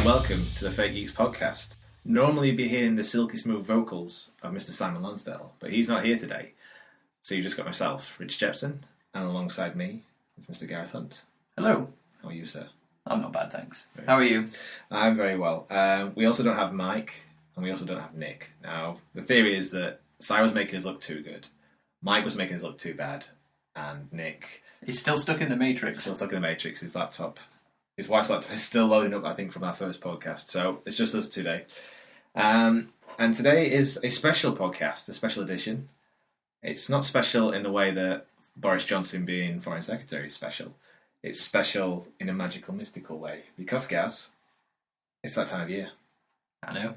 welcome to the Fake Geeks podcast. Normally you'd be hearing the silky smooth vocals of Mr. Simon Lonsdale, but he's not here today. So you've just got myself, Rich Jepson, and alongside me is Mr. Gareth Hunt. Hello. How are you, sir? I'm not bad, thanks. How are you? I'm very well. We also don't have Mike, and we also don't have Nick. Now, the theory is that Si was making us look too good, Mike was making us look too bad, and Nick... He's still stuck in the Matrix. Still stuck in the Matrix. His laptop, his wife's laptop is still loading up, I think, from our first podcast. So it's just us today. And today is a special podcast, a special edition. It's not special in the way that Boris Johnson being Foreign Secretary is special. It's special in a magical, mystical way. Because, Gaz, it's that time of year. I know.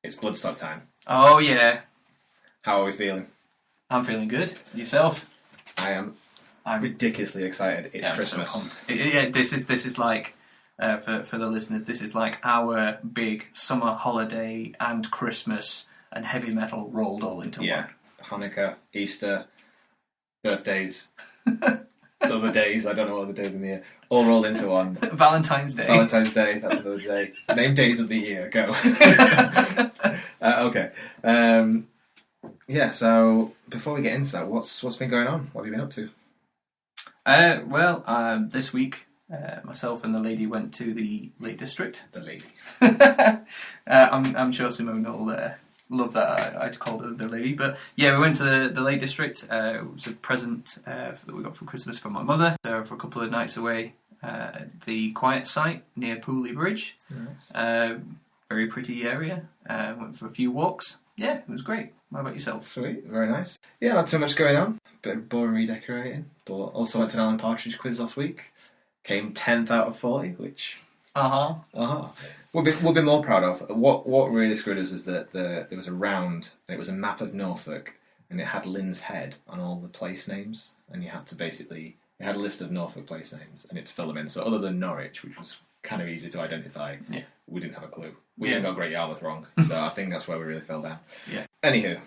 It's Bloodstock time. Oh, yeah. How are we feeling? I'm feeling good. Yourself? I'm ridiculously excited. It's Christmas. This is like, for the listeners, this is like our big summer holiday and Christmas and heavy metal rolled all into one. Hanukkah, Easter, birthdays, other days, I don't know what other days in the year, all rolled into one. Valentine's Day, that's another day. Name days of the year, go. Okay. So before we get into that, what's been going on? What have you been up to? This week, myself and the lady went to the Lake District. The lady. I'm sure Simone will love that I'd called her the lady. But yeah, we went to the Lake District. It was a present that we got for Christmas from my mother. So for a couple of nights away, the quiet site near Pooley Bridge. Nice. Very pretty area. Went for a few walks. Yeah, it was great. How about yourself? Sweet, very nice. Yeah, not too much going on. Bit of boring redecorating. But also went to an Alan Partridge quiz last week. Came 10th out of 40, which... We'll be more proud of. What really screwed us was that there was a round, and it was a map of Norfolk, and it had Lynn's head on all the place names, and you had to basically... It had a list of Norfolk place names, and it's to fill them in. So other than Norwich, which was kind of easy to identify, we didn't have a clue. We even got Great Yarmouth wrong, so I think that's where we really fell down. Yeah. Anywho,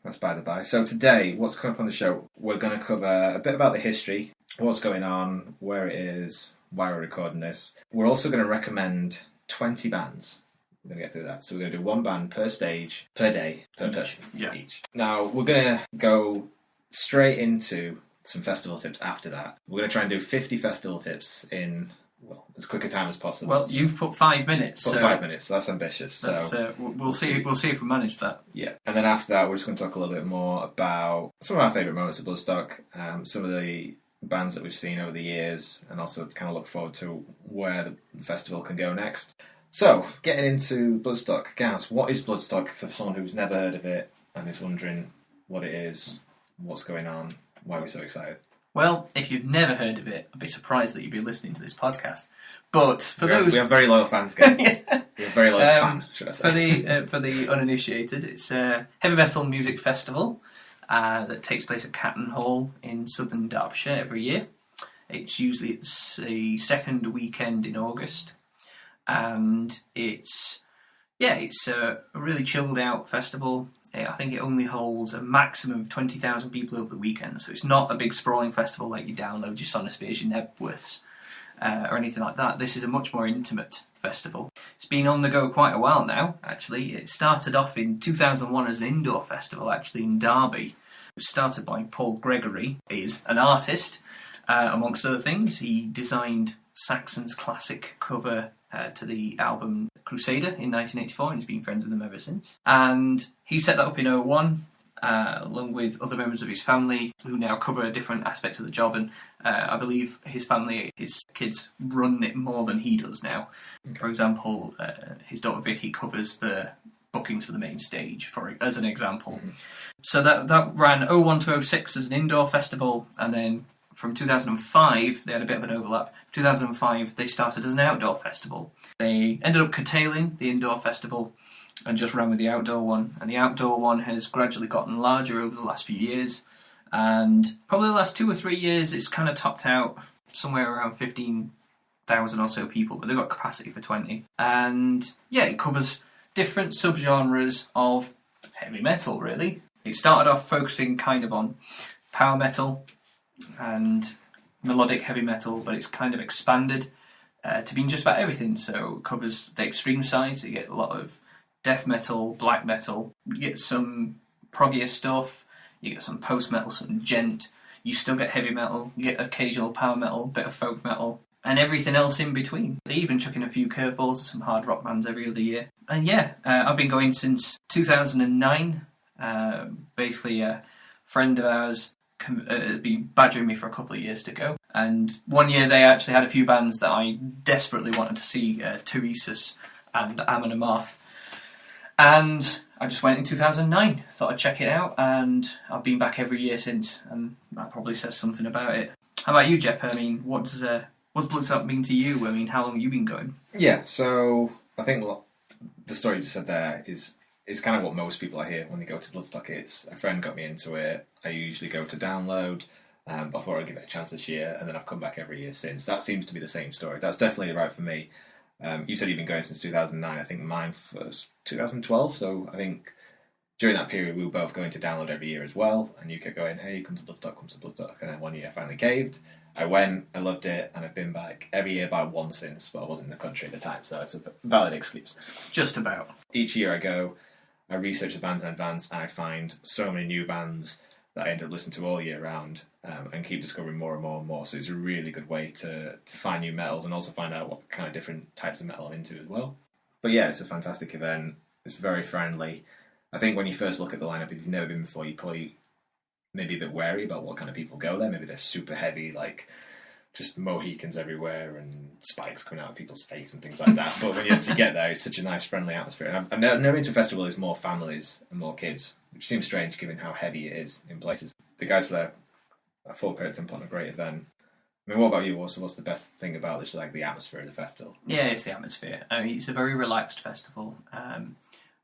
that's by the by. So today, what's coming up on the show, we're going to cover a bit about the history, what's going on, where it is, why we're recording this. We're also going to recommend 20 bands. We're going to get through that. So we're going to do one band per stage, per day, per person each. Now, we're going to go straight into some festival tips after that. We're going to try and do 50 festival tips in... as quick a time as possible. Well, you've put 5 minutes. 5 minutes, so that's ambitious. So we'll see if we manage that. Yeah, and then after that, we're just going to talk a little bit more about some of our favourite moments of Bloodstock, some of the bands that we've seen over the years, and also kind of look forward to where the festival can go next. So, getting into Bloodstock, Gaz, what is Bloodstock for someone who's never heard of it and is wondering what it is, what's going on, why we're so excited? Well, if you've never heard of it, I'd be surprised that you'd be listening to this podcast. But we have very loyal fans, guys. We have very loyal fans, should I say. For the uninitiated, it's a heavy metal music festival that takes place at Catton Hall in southern Derbyshire every year. It's usually the second weekend in August, and it's a really chilled out festival. I think it only holds a maximum of 20,000 people over the weekend, so it's not a big sprawling festival like you download your Sonospheres, your Nebworths, or anything like that. This is a much more intimate festival. It's been on the go quite a while now, actually. It started off in 2001 as an indoor festival, actually, in Derby. It was started by Paul Gregory. He's an artist, amongst other things. He designed Saxon's classic cover to the album Crusader in 1984, and he's been friends with them ever since. And he set that up in 2001, along with other members of his family who now cover different aspects of the job, and I believe his family, his kids, run it more than he does now. Okay. For example, his daughter Vicky covers the bookings for the main stage, as an example. Mm-hmm. So that ran 2001 to 2006 as an indoor festival, and then from 2005, they had a bit of an overlap. 2005, they started as an outdoor festival. They ended up curtailing the indoor festival and just ran with the outdoor one. And the outdoor one has gradually gotten larger over the last few years. And probably the last 2 or 3 years, it's kind of topped out somewhere around 15,000 or so people, but they've got capacity for 20. And yeah, it covers different subgenres of heavy metal, really. It started off focusing kind of on power metal and melodic heavy metal, but it's kind of expanded to being just about everything. So it covers the extreme sides. You get a lot of death metal, black metal. You get some proggier stuff. You get some post metal, some gent. You still get heavy metal. You get occasional power metal, bit of folk metal, and everything else in between. They even chuck in a few curveballs of some hard rock bands every other year. And I've been going since 2009. Basically, a friend of ours had been badgering me for a couple of years to go. And one year they actually had a few bands that I desperately wanted to see, Teresis and Amon Amarth. And I just went in 2009, thought I'd check it out, and I've been back every year since, and that probably says something about it. How about you, Jep? I mean, what's Bloodstock mean to you? I mean, how long have you been going? Yeah, so I think the story you just said there is kind of what most people I hear when they go to Bloodstock. It's a friend got me into it. I usually go to download, but I thought I'd give it a chance this year, and then I've come back every year since. That seems to be the same story. That's definitely right for me. You said you've been going since 2009. I think mine was 2012, so I think during that period we were both going to download every year as well, and you kept going, hey, come to Bloodstock, and then one year I finally caved. I went, I loved it, and I've been back every year by one since, but I wasn't in the country at the time, so it's a valid excuse. Just about. Each year I go, I research the bands in advance, and I find so many new bands that I end up listening to all year round, and keep discovering more and more and more. So it's a really good way to find new metals and also find out what kind of different types of metal I'm into as well. But yeah, it's a fantastic event. It's very friendly. I think when you first look at the lineup, if you've never been before, you probably maybe a bit wary about what kind of people go there. Maybe they're super heavy, like just Mohicans everywhere and spikes coming out of people's face and things like that. But when you actually get there, it's such a nice, friendly atmosphere. And I've never been to a festival there's more families and more kids, which seems strange given how heavy it is in places. The guys were there, a full credit to them, put on a great event. I mean, what about you? What's the best thing about this? Like the atmosphere of the festival? Yeah, it's the atmosphere. I mean, it's a very relaxed festival.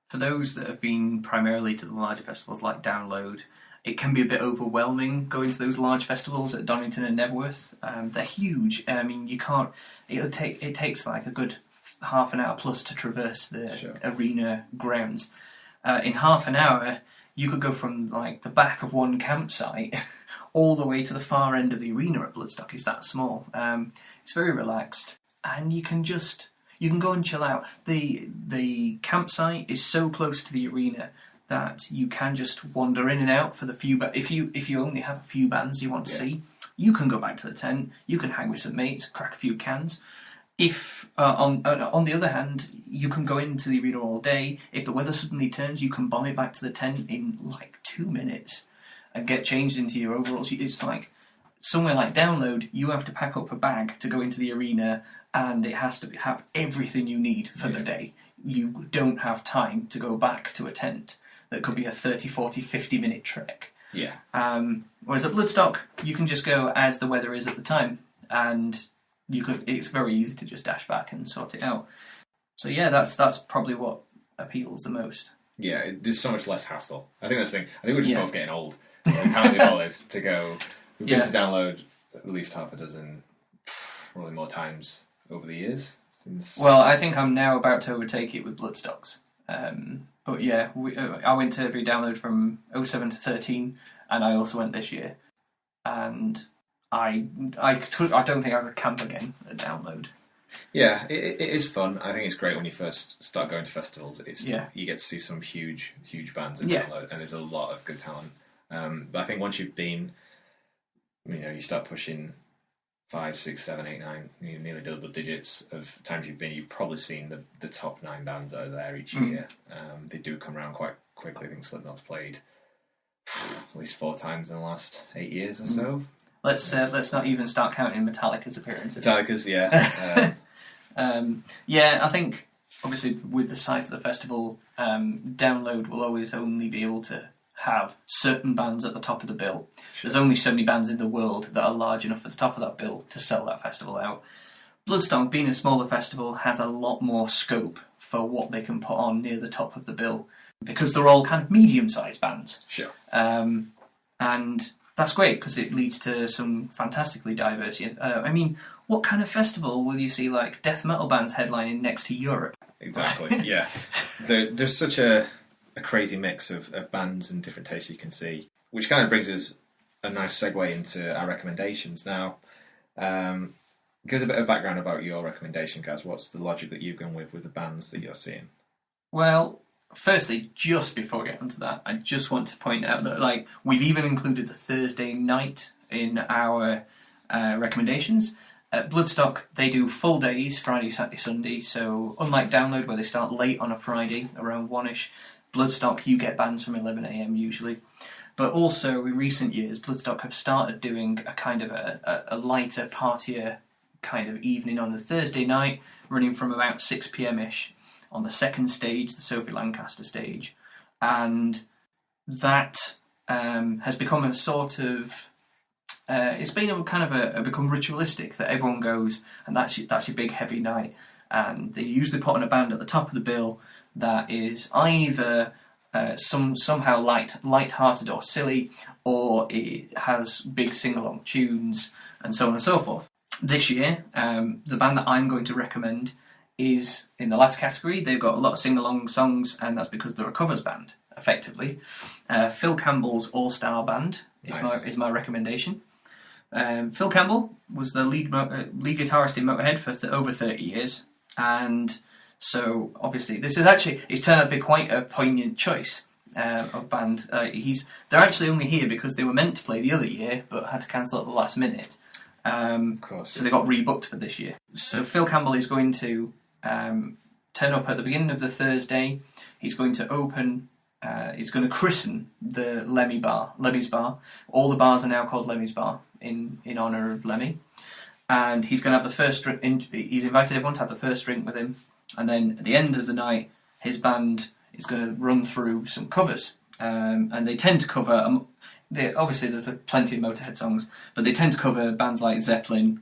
For those that have been primarily to the larger festivals like Download, it can be a bit overwhelming going to those large festivals at Donington and Nebworth. They're huge. I mean, you can't. It takes like a good half an hour plus to traverse the arena grounds. In half an hour, you could go from like the back of one campsite all the way to the far end of the arena at Bloodstock. It's that small. It's very relaxed, and you can go and chill out. The campsite is so close to the arena that you can just wander in and out for the few. But if you only have a few bands you want to see, you can go back to the tent. You can hang with some mates, crack a few cans. If on the other hand, you can go into the arena all day. If the weather suddenly turns, you can bomb it back to the tent in like 2 minutes and get changed into your overalls. It's like somewhere like Download, you have to pack up a bag to go into the arena, and it has to have everything you need for the day. You don't have time to go back to a tent. That could be a 30, 40, 50-minute trek. Yeah. Whereas at Bloodstock, you can just go as the weather is at the time, and it's very easy to just dash back and sort it out. So yeah, that's probably what appeals the most. Yeah, there's so much less hassle. I think that's the thing. I think we're just both getting old. Kind of bothered to go. We've been to Download at least half a dozen, probably more times over the years. Well, I think I'm now about to overtake it with Bloodstocks. But yeah, I went to every Download from 07 to 13, and I also went this year. And I don't think I could camp again at Download. Yeah, it is fun. I think it's great when you first start going to festivals. You get to see some huge bands at Download, and there's a lot of good talent. But I think once you've been, you start pushing 5, 6, 7, 8, 9, nearly double digits of times you've probably seen the top 9 bands that are there each year. They do come around quite quickly. I think Slipknot's played at least 4 times in the last 8 years or so. Let's not even start counting Metallica's appearances. Metallica's, yeah. I think obviously with the size of the festival, Download will always only be able to have certain bands at the top of the bill. Sure. There's only so many bands in the world that are large enough at the top of that bill to sell that festival out. Bloodstock, being a smaller festival, has a lot more scope for what they can put on near the top of the bill, because they're all kind of medium-sized bands. Sure. And that's great, because it leads to some fantastically diverse... I mean, what kind of festival will you see, like, death metal bands headlining next to Europe? Exactly, yeah. There's such a crazy mix of bands and different tastes you can see, which kind of brings us a nice segue into our recommendations. Now, Give us a bit of background about your recommendation, Gaz. What's the logic that you've gone with the bands that you're seeing? Well, firstly, just before we get onto that, I just want to point out that we've even included the Thursday night in our recommendations. At Bloodstock, they do full days, Friday, Saturday, Sunday, so unlike Download, where they start late on a Friday, around 1ish, Bloodstock, you get bands from 11am usually. But also, in recent years, Bloodstock have started doing a kind of a lighter, partier kind of evening on the Thursday night, running from about 6pm-ish on the second stage, the Sophie Lancaster stage. And that has become a sort of... it's been become ritualistic that everyone goes, and that's your big heavy night. And they usually put on a band at the top of the bill that is either somehow light-hearted or silly, or it has big sing-along tunes, and so on and so forth. This year, the band that I'm going to recommend is in the latter category. They've got a lot of sing-along songs, and that's because they're a covers band, effectively. Phil Campbell's All-Star Band is my recommendation. Phil Campbell was the lead guitarist in Motorhead for over 30 years, and so obviously it's turned out to be quite a poignant choice of band. They're actually only here because they were meant to play the other year, but had to cancel at the last minute. Of course. So they got rebooked for this year. So Phil Campbell is going to turn up at the beginning of the Thursday. He's going to open. He's going to christen the Lemmy's Bar. All the bars are now called Lemmy's Bar in honour of Lemmy. And he's going to have the first drink. He's invited everyone to have the first drink with him. And then at the end of the night, his band is going to run through some covers. And they tend to cover... obviously, there's plenty of Motorhead songs, but they tend to cover bands like Zeppelin,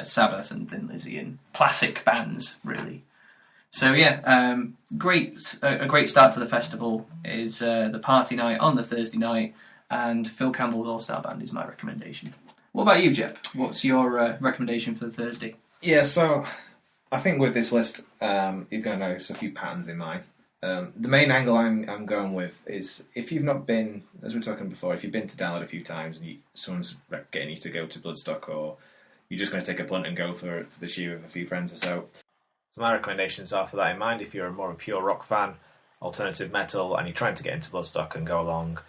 Sabbath, and Thin Lizzy, and classic bands, really. So yeah, a great start to the festival is the party night on the Thursday night, and Phil Campbell's All-Star Band is my recommendation. What about you, Jep? What's your recommendation for the Thursday? Yeah, so I think with this list, you're going to notice a few patterns in mine. The main angle I'm going with is if you've not been, as we were talking before, if you've been to Download a few times and someone's getting you to go to Bloodstock, or you're just going to take a punt and go for this year with a few friends or so. So my recommendations are for that in mind. If you're more a pure rock fan, alternative metal, and you're trying to get into Bloodstock and go along,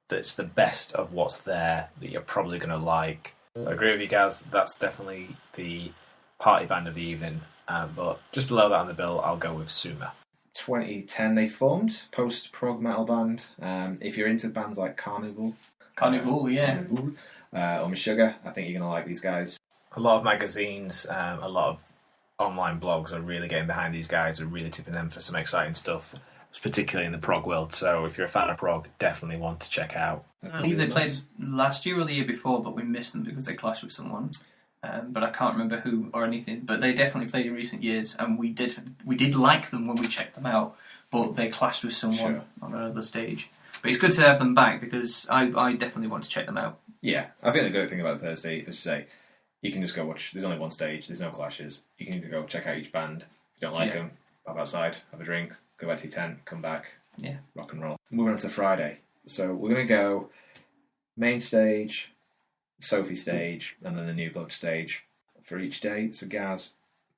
that's the best of what's there that you're probably going to like. I agree with you guys, that's definitely the party band of the evening. But just below that on the bill, I'll go with Suma. 2010 they formed, post-prog metal band. If you're into bands like Carnival, or Meshuggah, I think you're going to like these guys. A lot of magazines, a lot of online blogs are really getting behind these guys, are really tipping them for some exciting stuff, particularly in the prog world. So if you're a fan of prog, definitely want to check out. I believe they played last year or the year before, but we missed them because they clashed with someone. But I can't remember who or anything. But they definitely played in recent years, and we did like them when we checked them out. But they clashed with someone on another stage. But it's good to have them back because I definitely want to check them out. Yeah, I think the good thing about Thursday is to say you can just go watch. There's only one stage. There's no clashes. You can either go check out each band. If you don't like them, hop outside, have a drink, go back to your tent, come back. Yeah, rock and roll. Moving on to Friday. So we're going to go main stage, Sophie stage, and then the New Blood stage for each day. So Gaz,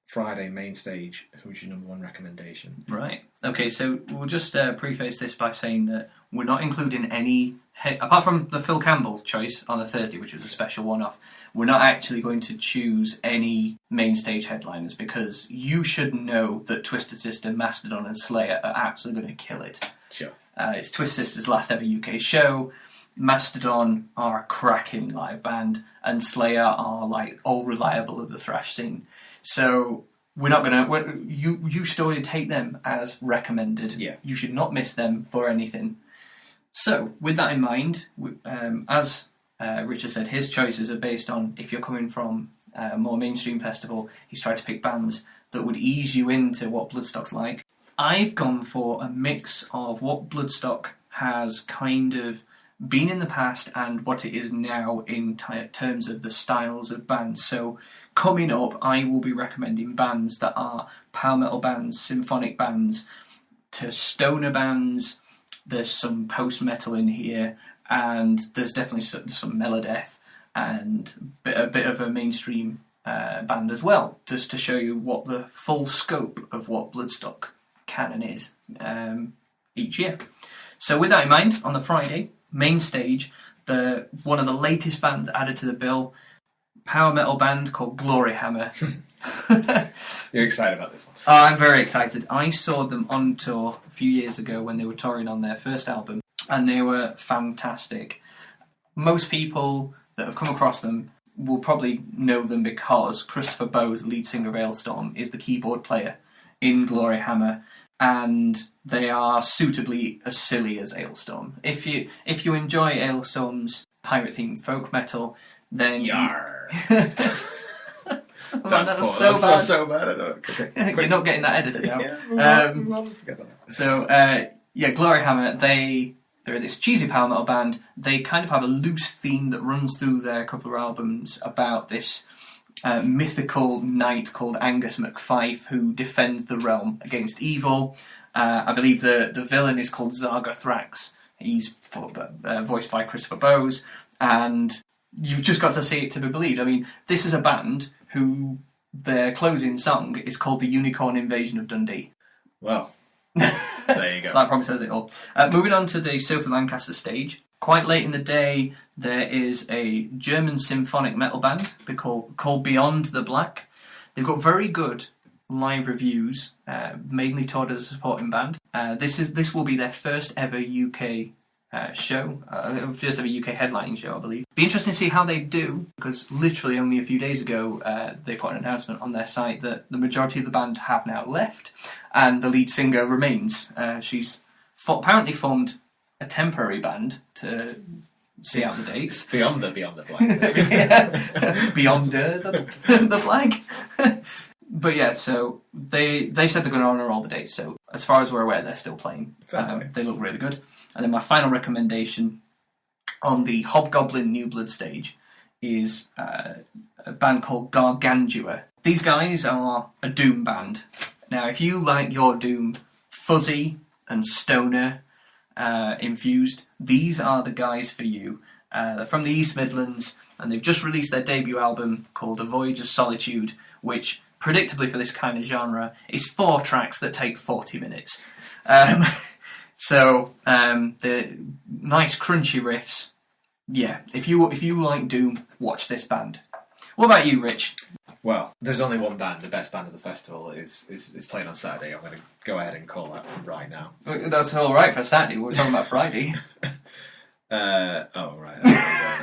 Friday main stage, who's your number one recommendation? Right. Okay, so we'll just preface this by saying that we're not including any, apart from the Phil Campbell choice on the Thursday, which was a special one-off, we're not actually going to choose any main stage headliners because you should know that Twisted Sister, Mastodon and Slayer are absolutely going to kill it. Sure. It's Twisted Sister's last ever UK show. Mastodon are a cracking live band, and Slayer are like all reliable of the thrash scene. So we're not gonna. You should already take them as recommended. Yeah. You should not miss them for anything. So with that in mind, as Richard said, his choices are based on if you're coming from a more mainstream festival. He's tried to pick bands that would ease you into what Bloodstock's like. I've gone for a mix of what Bloodstock has kind of been in the past and what it is now in terms of the styles of bands. So coming up, I will be recommending bands that are power metal bands, symphonic bands, to stoner bands. There's some post-metal in here, and there's definitely some melodeath and a bit of a mainstream band as well, just to show you what the full scope of what Bloodstock canon is each year. So with that in mind, on the Friday, main stage, one of the latest bands added to the bill, power metal band called Glory Hammer. You're excited about this one? Oh, I'm very excited. I saw them on tour a few years ago when they were touring on their first album, and they were fantastic. Most people that have come across them will probably know them because Christopher Bowes, lead singer of Ailstorm, is the keyboard player in Glory Hammer, and they are suitably as silly as Ailstorm. If you enjoy Ailstorm's pirate-themed folk metal, then Yar. That was so bad. Okay. You're not getting that edited out. Forget about that. So Glory Hammer, they're this cheesy power metal band. They kind of have a loose theme that runs through their couple of albums about this mythical knight called Angus MacFife who defends the realm against evil. I believe the villain is called Zargothrax. He's voiced by Christopher Bowes, and you've just got to see it to be believed. I mean, this is a band who their closing song is called The Unicorn Invasion of Dundee. Well, there you go. That probably says it all. Moving on to the Sophie Lancaster stage. Quite late in the day, there is a German symphonic metal band called Beyond the Black. They've got very good live reviews, mainly toured as a supporting band. This will be their first ever UK show, first ever UK headlining show, I believe. Be interesting to see how they do, because literally only a few days ago they put an announcement on their site that the majority of the band have now left, and the lead singer remains. She's apparently formed a temporary band to see out the dates. Beyond the Black. Beyond the Black. But yeah, so they said they're going to honour all the dates, so as far as we're aware, they're still playing. They look really good. And then my final recommendation on the Hobgoblin New Blood stage is a band called Gargantua. These guys are a doom band. Now, if you like your doom fuzzy and stoner infused, these are the guys for you. They're from the East Midlands, and they've just released their debut album called A Voyage of Solitude, which, predictably for this kind of genre, is 4 tracks that take 40 minutes. So the nice crunchy riffs. Yeah, if you like doom, watch this band. What about you, Rich? Well, there's only one band. The best band of the festival is playing on Saturday. I'm going to go ahead and call that right now. That's all right for Saturday. We're talking about Friday. Oh right.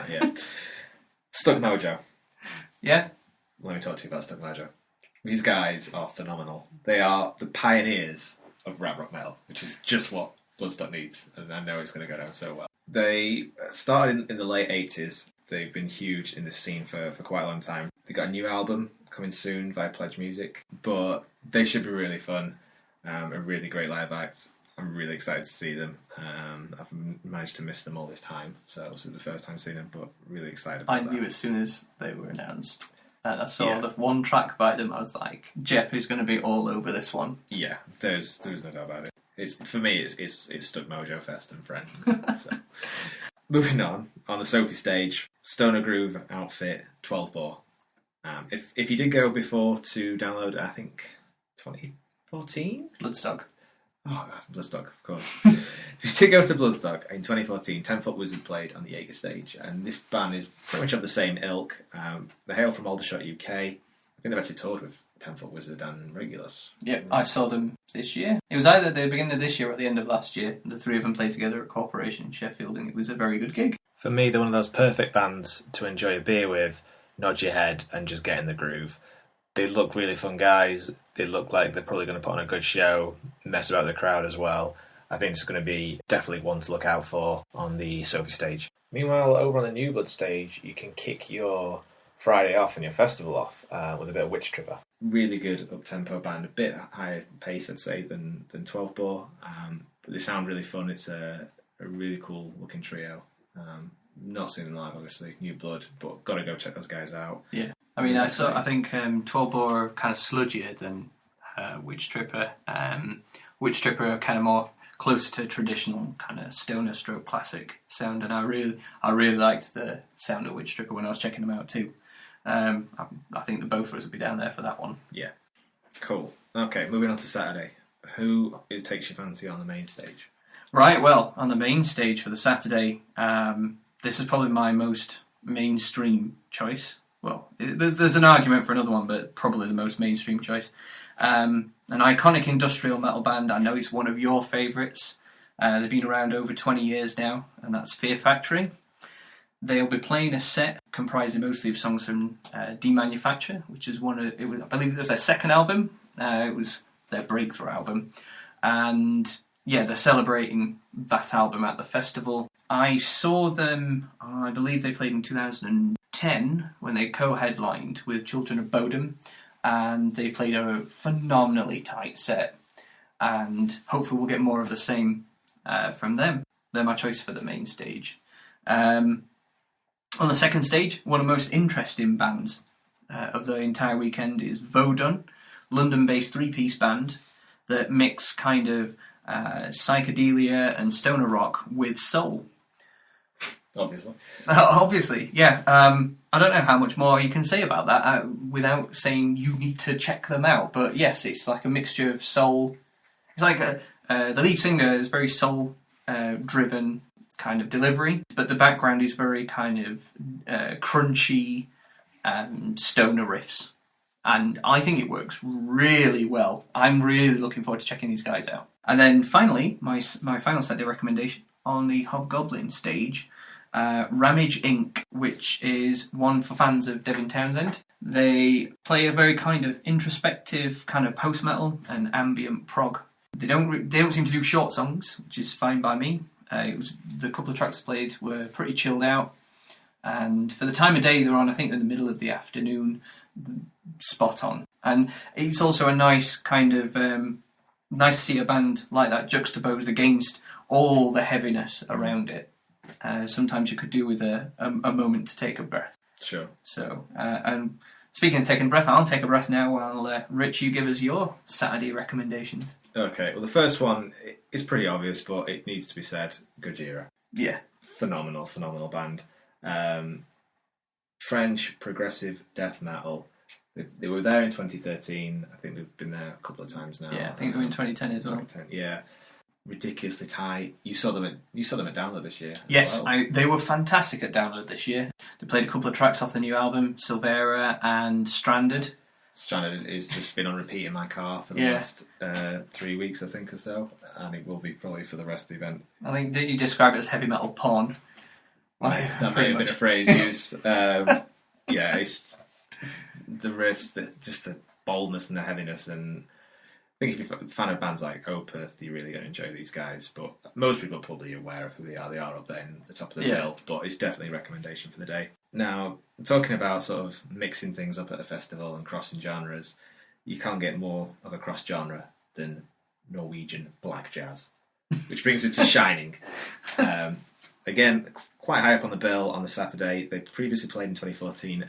Yeah. Stuck Mojo. Yeah. Let me talk to you about Stuck Mojo. These guys are phenomenal. They are the pioneers of rap rock metal, which is just what Bloodstock needs, and I know it's going to go down so well. They started in the late 80s. They've been huge in this scene for quite a long time. They got a new album coming soon via Pledge Music, but they should be really fun. A really great live act. I'm really excited to see them. I've managed to miss them all this time, so this is the first time seeing them, but really excited about I knew as soon as they were announced. And I saw the one track by them, I was like, Jeff is going to be all over this one. Yeah, there's no doubt about it. For me, it's Stuck Mojo Fest and friends. So. Moving on the Sophie stage, Stoner Groove outfit, 12 bore. If you did go before to download, I think 2014 Bloodstock. Oh god, Bloodstock, of course. If you did go to Bloodstock in 2014, 10 Foot Wizard played on the Jaeger stage, and this band is pretty much of the same ilk. They hail from Aldershot, UK. I think they've actually toured with 10 Foot Wizard and Regulus. Yep, I saw them this year. It was either the beginning of this year or at the end of last year. The three of them played together at Corporation in Sheffield, and it was a very good gig. For me, they're one of those perfect bands to enjoy a beer with, nod your head, and just get in the groove. They look really fun guys. They look like they're probably going to put on a good show, mess about the crowd as well. I think it's going to be definitely one to look out for on the Sophie stage. Meanwhile, over on the New Blood stage, you can kick your Friday off and your festival off with a bit of Witch Tripper. Really good up-tempo band, a bit higher pace, I'd say, than 12 bore. But they sound really fun. It's a really cool looking trio. Not seen them live, obviously, New Blood, but got to go check those guys out. Yeah. I mean, I think 12 bore kind of sludgier than Witch Tripper. Witch Tripper are kind of more close to traditional kind of stoner stroke classic sound, and I really liked the sound of Witch Tripper when I was checking them out too. I think the both of us will be down there for that one. Yeah. Cool. Okay, moving on to Saturday. Who takes your fancy on the main stage? Right, well, on the main stage for the Saturday, this is probably my most mainstream choice. Well, there's an argument for another one, but probably the most mainstream choice. An iconic industrial metal band. I know it's one of your favourites. They've been around over 20 years now, and that's Fear Factory. They'll be playing a set comprising mostly of songs from Demanufacture, which is I believe it was their second album. It was their breakthrough album. And yeah, they're celebrating that album at the festival. I saw them, I believe they played in 2010 when they co-headlined with Children of Bodom, and they played a phenomenally tight set, and hopefully we'll get more of the same from them. They're my choice for the main stage. On the second stage, one of the most interesting bands of the entire weekend is Vodun, London-based three-piece band that mix kind of psychedelia and stoner rock with soul. Obviously, yeah. I don't know how much more you can say about that without saying you need to check them out. But yes, it's like a mixture of soul. It's like the lead singer is very soul-driven kind of delivery, but the background is very kind of crunchy and stoner riffs. And I think it works really well. I'm really looking forward to checking these guys out. And then finally, my final Saturday recommendation on the Hobgoblin stage, Ramage Inc., which is one for fans of Devin Townsend. They play a very kind of introspective kind of post-metal and ambient prog. They don't seem to do short songs, which is fine by me. The couple of tracks played were pretty chilled out, and for the time of day they're on, I think in the middle of the afternoon, spot on. And it's also a nice kind of nice to see a band like that juxtaposed against all the heaviness around it. Sometimes you could do with a moment to take a breath. Sure. So, and speaking of taking a breath, I'll take a breath now while Rich, you give us your Saturday recommendations. Okay, well the first one is pretty obvious, but it needs to be said. Gojira. Yeah. Phenomenal band. French progressive death metal. They were there in 2013. I think they've been there a couple of times now. Yeah, I think they were in 2010 as well. 2010, yeah. Ridiculously tight. You saw them at Download this year. Yes, well. They were fantastic at Download this year. They played a couple of tracks off the new album, Silvera and Stranded. Stranded has just been on repeat in my car for the last 3 weeks, I think, or so, and it will be probably for the rest of the event. I think that you described it as heavy metal porn. That may have been a phrase used. Yeah, it's the riffs, just the boldness and the heaviness, and I think if you're a fan of bands like Opeth, you're really going to enjoy these guys. But most people are probably aware of who they are. They are up there in the top of the bill, but it's definitely a recommendation for the day. Now, talking about sort of mixing things up at a festival and crossing genres, you can't get more of a cross genre than Norwegian black jazz, which brings me to Shining. Again, quite high up on the bill on the Saturday. They previously played in 2014.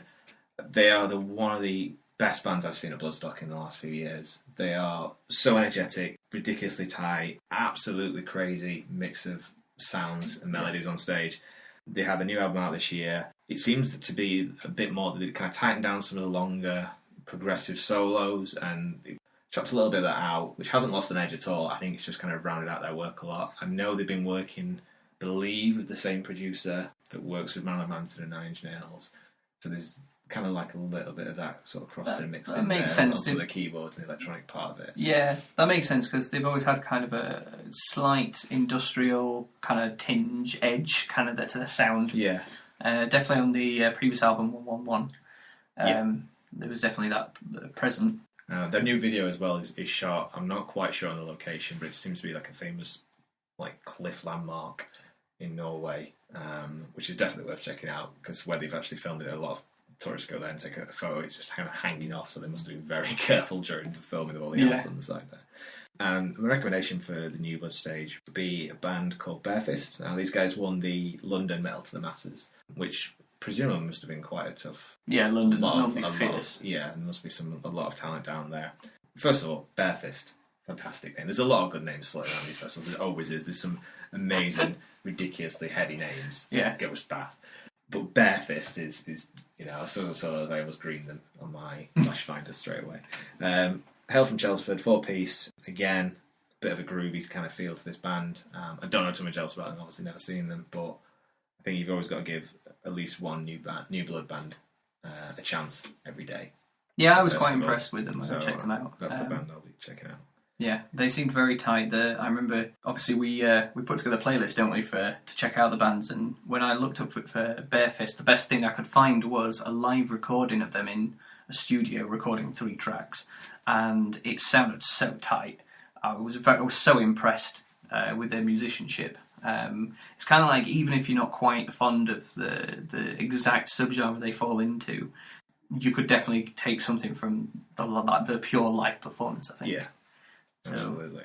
They are one of the best bands I've seen at Bloodstock in the last few years. They are so energetic, ridiculously tight, absolutely crazy mix of sounds and melodies on stage. They have a new album out this year. It seems to be a bit more, they kind of tightened down some of the longer progressive solos and they've chopped a little bit of that out, which hasn't lost an edge at all. I think it's just kind of rounded out their work a lot. I know they've been working, I believe, with the same producer that works with Marilyn Manson and Nine Inch Nails. So there's kind of like a little bit of that sort of cross-fit mix in there. That makes sense. Also the keyboards and the electronic part of it. Yeah, that makes sense because they've always had kind of a slight industrial kind of tinge, edge kind of to the sound. Yeah. Definitely on the previous album, 111. There was definitely that present. Their new video as well is shot, I'm not quite sure on the location, but it seems to be like a famous like cliff landmark in Norway, which is definitely worth checking out because where they've actually filmed it, a lot of tourists go there and take a photo. It's just kind of hanging off, so they must have been very careful during the filming of all the else on the side there. And my recommendation for the New Blood stage would be a band called Barefist. Now, these guys won the London Metal to the Masses, which presumably must have been quite a tough... Yeah, London's not big fierce. Yeah, there must be a lot of talent down there. First of all, Barefist, fantastic name. There's a lot of good names floating around these festivals. There always is. There's some amazing, ridiculously heady names. Yeah. Ghost Bath. But Barefist is as soon as I saw those, I almost greened them on my Flash Finder straight away. Hail from Chelmsford, 4-piece, again, bit of a groovy kind of feel to this band. I don't know too much else about them, obviously never seen them, but I think you've always got to give at least one new blood band a chance every day. Yeah, I was quite impressed with them when I checked them out. That's the band I'll be checking out. Yeah, they seemed very tight. I remember, obviously, we put together a playlist, don't we, to check out the bands. And when I looked up for Barefist, the best thing I could find was a live recording of them in a studio recording 3 tracks, and it sounded so tight. I was so impressed with their musicianship. It's kind of like, even if you're not quite fond of the exact subgenre they fall into, you could definitely take something from the pure live performance, I think. Yeah, absolutely.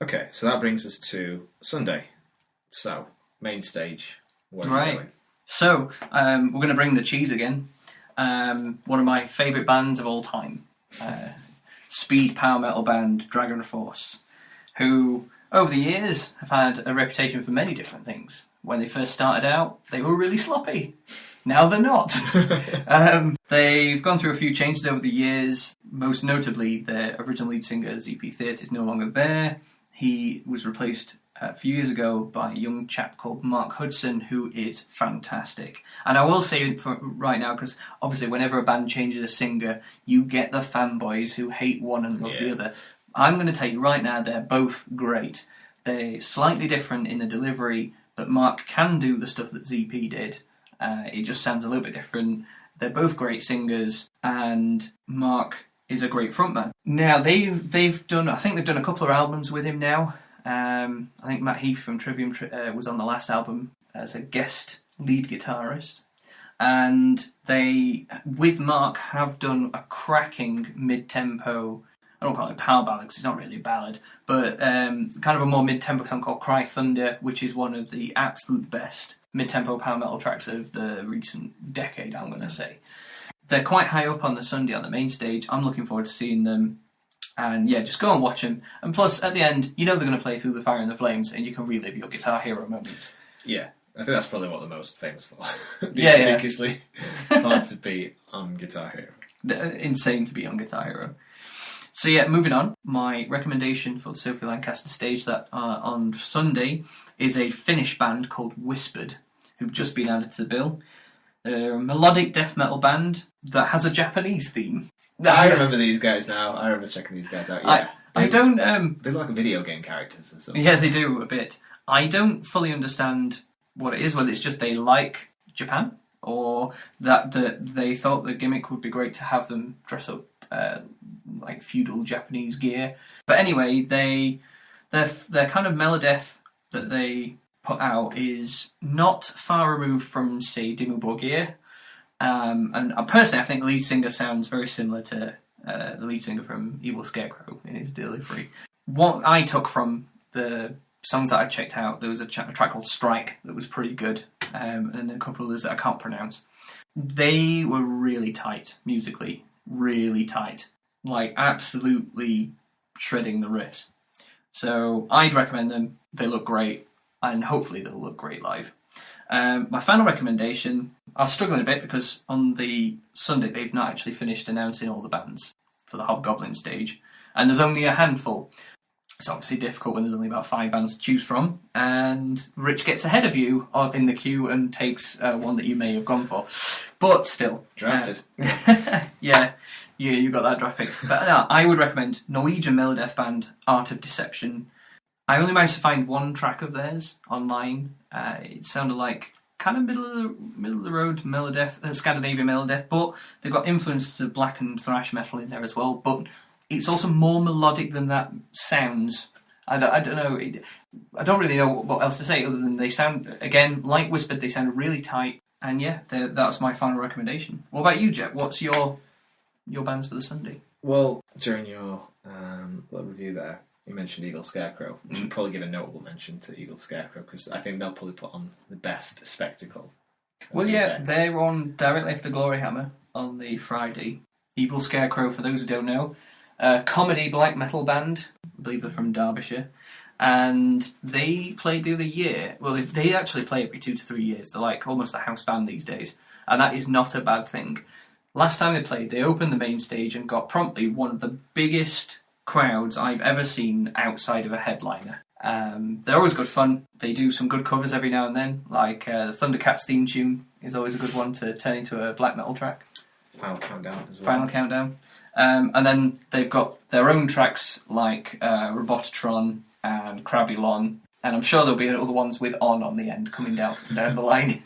Okay, so that brings us to Sunday. So, main stage. Where are you going? So, we're going to bring the cheese again. One of my favourite bands of all time. Speed power metal band Dragon Force, who over the years have had a reputation for many different things. When they first started out, they were really sloppy. Now they're not. They've gone through a few changes over the years. Most notably, their original lead singer, ZP30, is no longer there. He was replaced a few years ago by a young chap called Mark Hudson, who is fantastic. And I will say it for right now, because obviously whenever a band changes a singer, you get the fanboys who hate one and love the other. I'm going to tell you right now, they're both great. They're slightly different in the delivery, but Mark can do the stuff that ZP did. It just sounds a little bit different. They're both great singers, and Mark is a great frontman. Now, they've done a couple of albums with him now. I think Matt Heath from Trivium was on the last album as a guest lead guitarist. And they, with Mark, have done a cracking mid-tempo, I don't call it power ballad because it's not really a ballad, but kind of a more mid-tempo song called Cry Thunder, which is one of the absolute best mid-tempo power metal tracks of the recent decade, I'm going to say. They're quite high up on the Sunday on the main stage. I'm looking forward to seeing them. And yeah, just go and watch them. And plus, at the end, you know they're going to play Through the Fire and the Flames, and you can relive your Guitar Hero moments. Yeah, I think that's probably what they're most famous for. Ridiculously hard to beat on Guitar Hero. They're insane to beat on Guitar Hero. So yeah, moving on. My recommendation for the Sophie Lancaster stage that on Sunday is a Finnish band called Whispered, who've just been added to the bill. They're a melodic death metal band that has a Japanese theme. I remember these guys now. I remember checking these guys out. Yeah, I don't. They're like video game characters or something. Yeah, they do a bit. I don't fully understand what it is. Whether it's just they like Japan, or that they thought the gimmick would be great to have them dress up like feudal Japanese gear. But anyway, their kind of melodeath that they put out is not far removed from, say, Dimmu Borgir. And personally, I think the lead singer sounds very similar to the lead singer from Evil Scarecrow in his delivery. What I took from the songs that I checked out, there was a track called Strike that was pretty good, and a couple of others that I can't pronounce. They were really tight, musically, really tight. Like, absolutely shredding the riffs. So, I'd recommend them. They look great, and hopefully they'll look great live. My final recommendation, I was struggling a bit because on the Sunday they've not actually finished announcing all the bands for the Hobgoblin stage, and there's only a handful. It's obviously difficult when there's only about 5 bands to choose from, and Rich gets ahead of you in the queue and takes one that you may have gone for. But still. Drafted. Yeah, you got that draft pick. But no, I would recommend Norwegian melodeath band Art of Deception. I only managed to find one track of theirs online. It sounded like kind of middle of the road melodeath, Scandinavian melodeath, but they've got influences of black and thrash metal in there as well. But it's also more melodic than that sounds. I don't know. I don't really know what else to say other than they sound, again, like Whispered. They sound really tight, and yeah, that's my final recommendation. What about you, Jet? What's your bands for the Sunday? Well, during your little review there, you mentioned Eagle Scarecrow. We should probably give a notable mention to Eagle Scarecrow because I think they'll probably put on the best spectacle. Well, yeah, they're on directly after Glory Hammer on the Friday. Evil Scarecrow, for those who don't know, comedy black metal band. I believe they're from Derbyshire. And they played the other year. Well, they actually play every 2 to 3 years. They're like almost a house band these days. And that is not a bad thing. Last time they played, they opened the main stage and got promptly one of the biggest crowds I've ever seen outside of a headliner. They're always good fun. They do some good covers every now and then. Like the Thundercats theme tune is always a good one to turn into a black metal track. Final Countdown as well. Final Countdown. And then they've got their own tracks like Robotatron and Crabby-Lon, and I'm sure there'll be other ones with on the end coming down the line.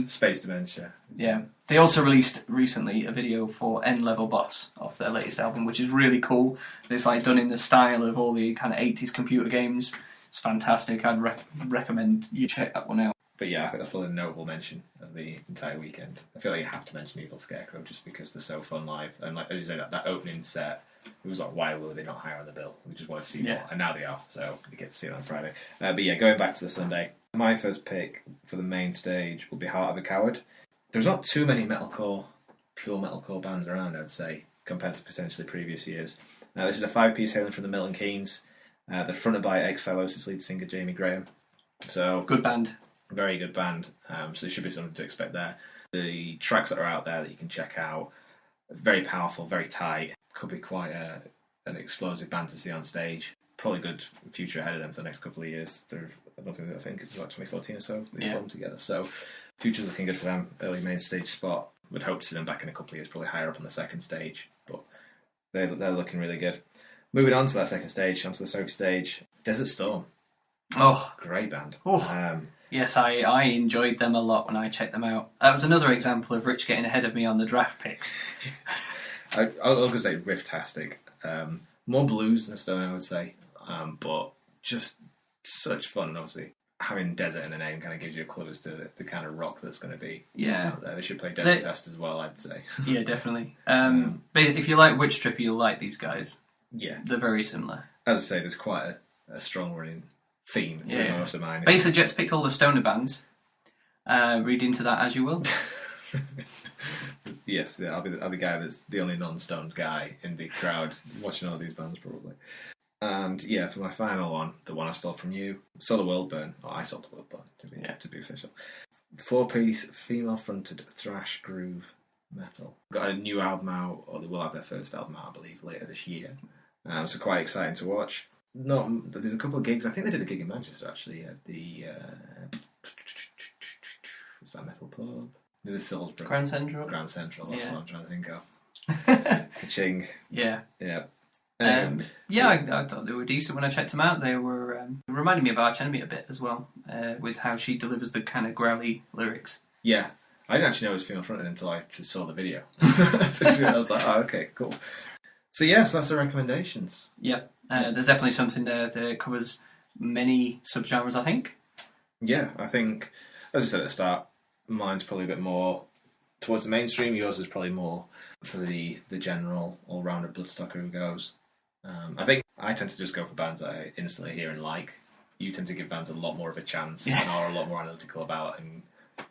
Space Dementia. Yeah. They also released recently a video for N-Level Boss off their latest album, which is really cool. It's like done in the style of all the kind of 80s computer games. It's fantastic. I'd recommend you check that one out. But yeah, I think that's probably a notable mention of the entire weekend. I feel like you have to mention Evil Scarecrow just because they're so fun live. And like as you say, that opening set, it was like, why were they not higher on the bill? We just want to see more. And now they are, so we get to see it on Friday. But yeah, going back to the Sunday, my first pick for the main stage will be Heart of a Coward. There's not too many pure metalcore bands around, I'd say, compared to potentially previous years. This is a 5-piece hailing from the Milton Keynes. They're fronted by ex-Silosis lead singer Jamie Graham. So good band. Very good band, so there should be something to expect there. The tracks that are out there that you can check out, very powerful, very tight. Could be quite an explosive band to see on stage. Probably good future ahead of them for the next couple of years. I think it's about 2014 or so they formed together. So future's looking good for them. Early main stage spot. Would hope to see them back in a couple of years, probably higher up on the second stage. But they're looking really good. Moving on to that second stage, onto the Sophie stage, Desert Storm. Oh, great band. Oh. Yes, I enjoyed them a lot when I checked them out. That was another example of Rich getting ahead of me on the draft picks. I was going to say riff-tastic. More blues than Stone, I would say. But just such fun, obviously. Having desert in the name kind of gives you a clue as to the kind of rock that's going to be out there. They should play Desert Fest as well, I'd say. Yeah, definitely. But if you like Witch Trip, you'll like these guys. Yeah. They're very similar. As I say, there's quite a strong running theme for most of mine. Basically, Jet's picked all the stoner bands. Read into that as you will. Yes, I'll be the guy that's the only non-stoned guy in the crowd watching all these bands, probably. And yeah, for my final one, the one I stole from you, Saw the World Burn. Oh, I saw the World Burn, to be official. 4-piece, female-fronted thrash groove metal. Got a new album out, or they will have their first album out, I believe, later this year. So quite exciting to watch. There's a couple of gigs. I think they did a gig in Manchester, actually, at the... what's that metal pub? The Salisbury. Grand Central, that's what I'm trying to think of. Ka-ching. Yeah. I thought they were decent when I checked them out. They were reminded me of Arch Enemy a bit as well, with how she delivers the kind of growly lyrics. Yeah. I didn't actually know it was female fronted until I just saw the video. So I was like, oh, okay, cool. So yes, that's the recommendations. Yeah. There's definitely something there that covers many subgenres, I think. Yeah, I think, as I said at the start, mine's probably a bit more towards the mainstream. Yours is probably more for the general all-rounder Bloodstocker who goes. I think I tend to just go for bands that I instantly hear and like. You tend to give bands a lot more of a chance and are a lot more analytical about and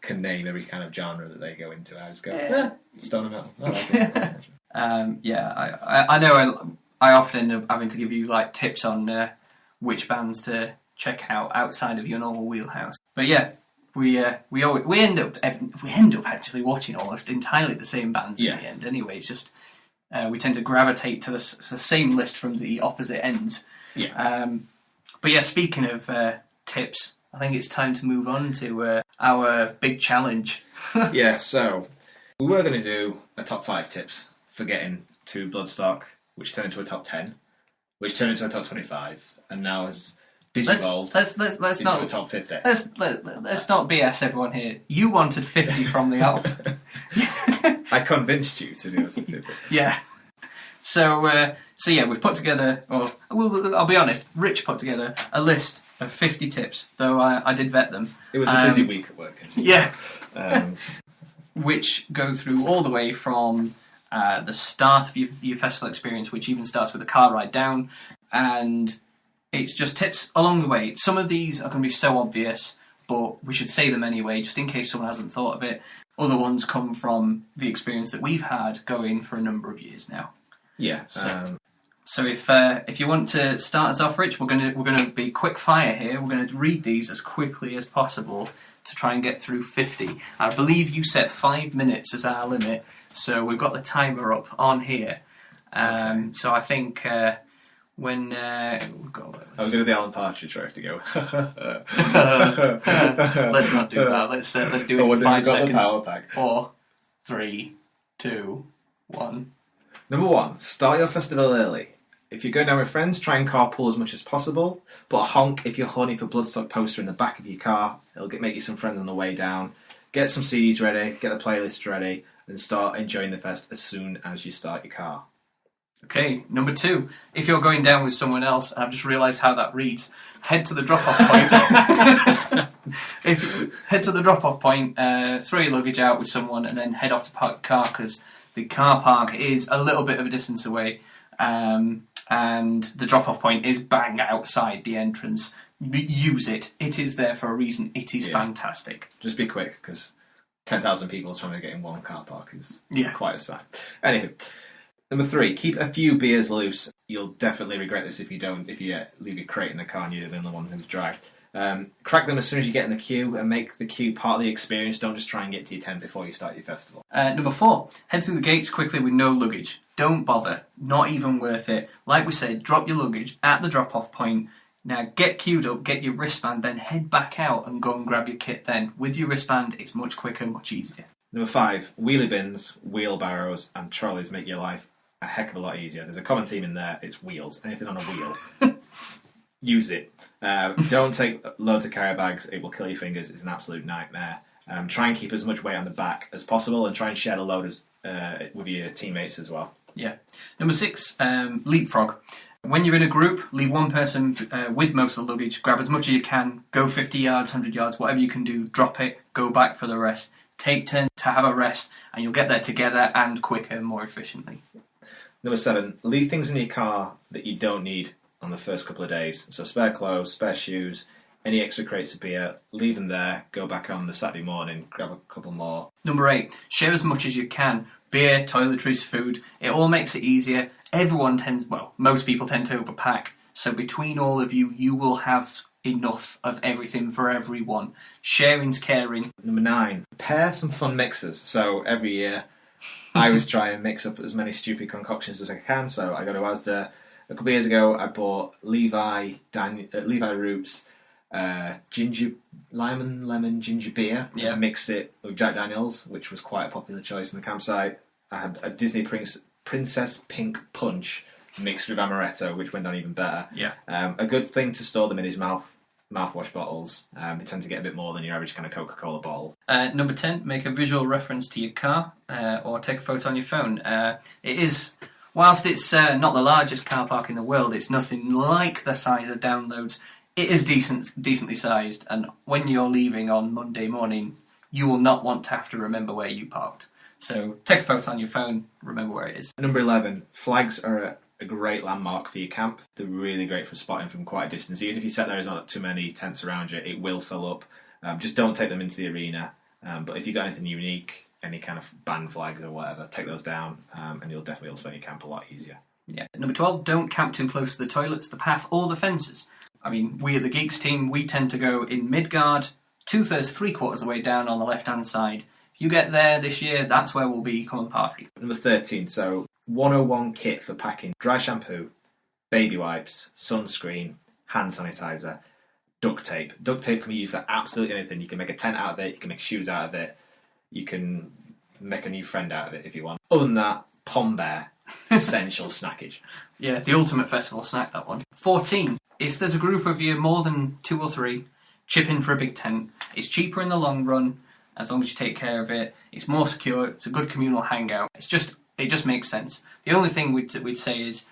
can name every kind of genre that they go into. I just go, stoner metal. I like it. I know I often end up having to give you like tips on which bands to check out outside of your normal wheelhouse. But yeah, we end up actually watching almost entirely the same bands in the end. Anyway, it's just we tend to gravitate to the same list from the opposite ends. Yeah. But yeah, speaking of tips, I think it's time to move on to our big challenge. Yeah. So we were going to do a top 5 tips for getting to Bloodstock, which turned into a top 10, which turned into a top 25, and now has digivolved let's into not a top 50. Let's not BS everyone here. You wanted 50 from the album. I convinced you to do a top 50. Yeah. So yeah, we've put together, I'll be honest, Rich put together a list of 50 tips, though I did vet them. It was a busy week at work. Yeah. Which go through all the way from the start of your festival experience, which even starts with the car ride down, and it's just tips along the way. Some of these are going to be so obvious, but we should say them anyway, just in case someone hasn't thought of it. Other ones come from the experience that we've had going for a number of years now. Yeah. So. So if you want to start us off, Rich, we're gonna be quick fire here. We're going to read these as quickly as possible to try and get through 50. I believe you set 5 minutes as our limit, so we've got the timer up on here. Okay. So I think when we've got. I was going to do the Alan Partridge. I have to go. Let's not do that. Let's do it in 5 seconds. The power pack. 4, 3, 2, 1. Number 1, start your festival early. If you're going down with friends, try and carpool as much as possible, but honk if you're horny for Bloodstock poster in the back of your car. It'll make you some friends on the way down. Get some CDs ready, get the playlist ready, and start enjoying the fest as soon as you start your car. Okay, number 2, if you're going down with someone else, and I've just realised how that reads, head to the drop-off point. Head to the drop-off point, throw your luggage out with someone, and then head off to park the car, because the car park is a little bit of a distance away, and the drop-off point is bang outside the entrance. Use it. It is there for a reason. It is fantastic. Just be quick, because 10,000 people trying to get in one car park is quite a sight. Anywho, number 3, keep a few beers loose. You'll definitely regret this if you don't. If you leave your crate in the car and you're the only one who's dry. Crack them as soon as you get in the queue and make the queue part of the experience. Don't just try and get to your tent before you start your festival. Number 4, head through the gates quickly with no luggage. Don't bother. Not even worth it. Like we said, drop your luggage at the drop-off point. Now get queued up, get your wristband, then head back out and go and grab your kit then. With your wristband, it's much quicker, much easier. Number 5, wheelie bins, wheelbarrows and trolleys make your life a heck of a lot easier. There's a common theme in there. It's wheels. Anything on a wheel. Use it. Don't take loads of carrier bags. It will kill your fingers. It's an absolute nightmare. Try and keep as much weight on the back as possible and try and share the load with your teammates as well. Yeah. Number 6, leapfrog. When you're in a group, leave one person with most of the luggage. Grab as much as you can. Go 50 yards, 100 yards, whatever you can do. Drop it. Go back for the rest. Take turns to have a rest, and you'll get there together and quicker and more efficiently. Number 7, leave things in your car that you don't need on the first couple of days. So spare clothes, spare shoes, any extra crates of beer, leave them there, go back on the Saturday morning, grab a couple more. Number 8, share as much as you can. Beer, toiletries, food, it all makes it easier. Most people tend to overpack. So between all of you, you will have enough of everything for everyone. Sharing's caring. Number 9, prepare some fun mixers. So every year, I always try and mix up as many stupid concoctions as I can. So I go to Asda. A couple of years ago, I bought Levi Roots lemon ginger beer. Yeah. I mixed it with Jack Daniels, which was quite a popular choice in the campsite. I had a Disney Princess Pink Punch mixed with amaretto, which went on even better. Yeah. A good thing to store them in is mouthwash bottles. They tend to get a bit more than your average kind of Coca-Cola bottle. Number 10, make a visual reference to your car or take a photo on your phone. It is, whilst it's not the largest car park in the world, it's nothing like the size of Downloads. It is decently sized, and when you're leaving on Monday morning, you will not want to have to remember where you parked. So take a photo on your phone, remember where it is. Number 11, flags are a great landmark for your camp. They're really great for spotting from quite a distance. Even if you set there's not too many tents around you, it will fill up. Just don't take them into the arena. But if you've got anything unique, any kind of band flags or whatever, take those down and you'll definitely spend your camp a lot easier. Yeah. Number 12, don't camp too close to the toilets, the path or the fences. I mean, we at the Geeks team, we tend to go in mid-guard, 2/3, 3/4 of the way down on the left-hand side. If you get there this year, that's where we'll be. Come and party. Number 13, so 101 kit for packing. Dry shampoo, baby wipes, sunscreen, hand sanitizer, duct tape. Duct tape can be used for absolutely anything. You can make a tent out of it, you can make shoes out of it, you can make a new friend out of it if you want. Other than that, Pom Bear, essential snackage. Yeah, the ultimate festival snack, that one. 14, if there's a group of you, more than 2 or 3, chip in for a big tent. It's cheaper in the long run, as long as you take care of it. It's more secure, it's a good communal hangout. It just makes sense. The only thing we'd say is,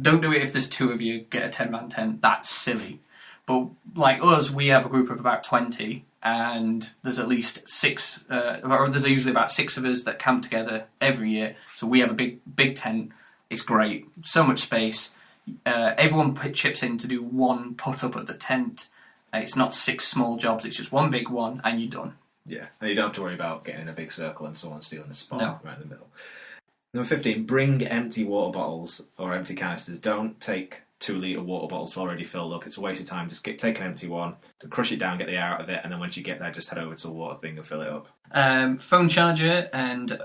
don't do it if there's 2 of you, get a 10-man tent. That's silly. But like us, we have a group of about 20, and there's at least 6, or there's usually about 6 of us that camp together every year. So we have a big tent. It's great. So much space. Everyone chips in to do one put up at the tent. It's not 6 small jobs, it's just one big one, and you're done. Yeah, and you don't have to worry about getting in a big circle and someone stealing the spot right in the middle. Number 15, bring empty water bottles or empty canisters. Don't take 2-litre water bottles already filled up. It's a waste of time. Just take an empty one, crush it down, get the air out of it, and then once you get there, just head over to the water thing and fill it up. Phone charger and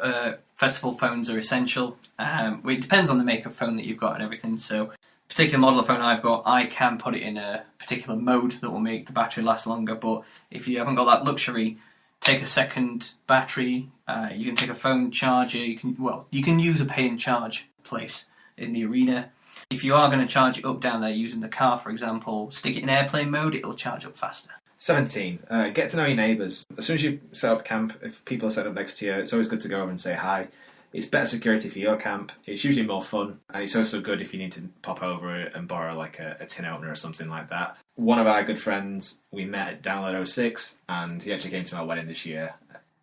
festival phones are essential. It depends on the make of phone that you've got and everything. So, particular model of phone I've got, I can put it in a particular mode that will make the battery last longer. But if you haven't got that luxury, take a second battery. You can take a phone charger. You can use a pay and charge place in the arena. If you are going to charge it up down there using the car, for example, stick it in airplane mode, it'll charge up faster. 17. Get to know your neighbours. As soon as you set up camp, if people are set up next to you, it's always good to go over and say hi. It's better security for your camp. It's usually more fun, and it's also good if you need to pop over and borrow like a tin opener or something like that. One of our good friends, we met at Download 06, and he actually came to my wedding this year,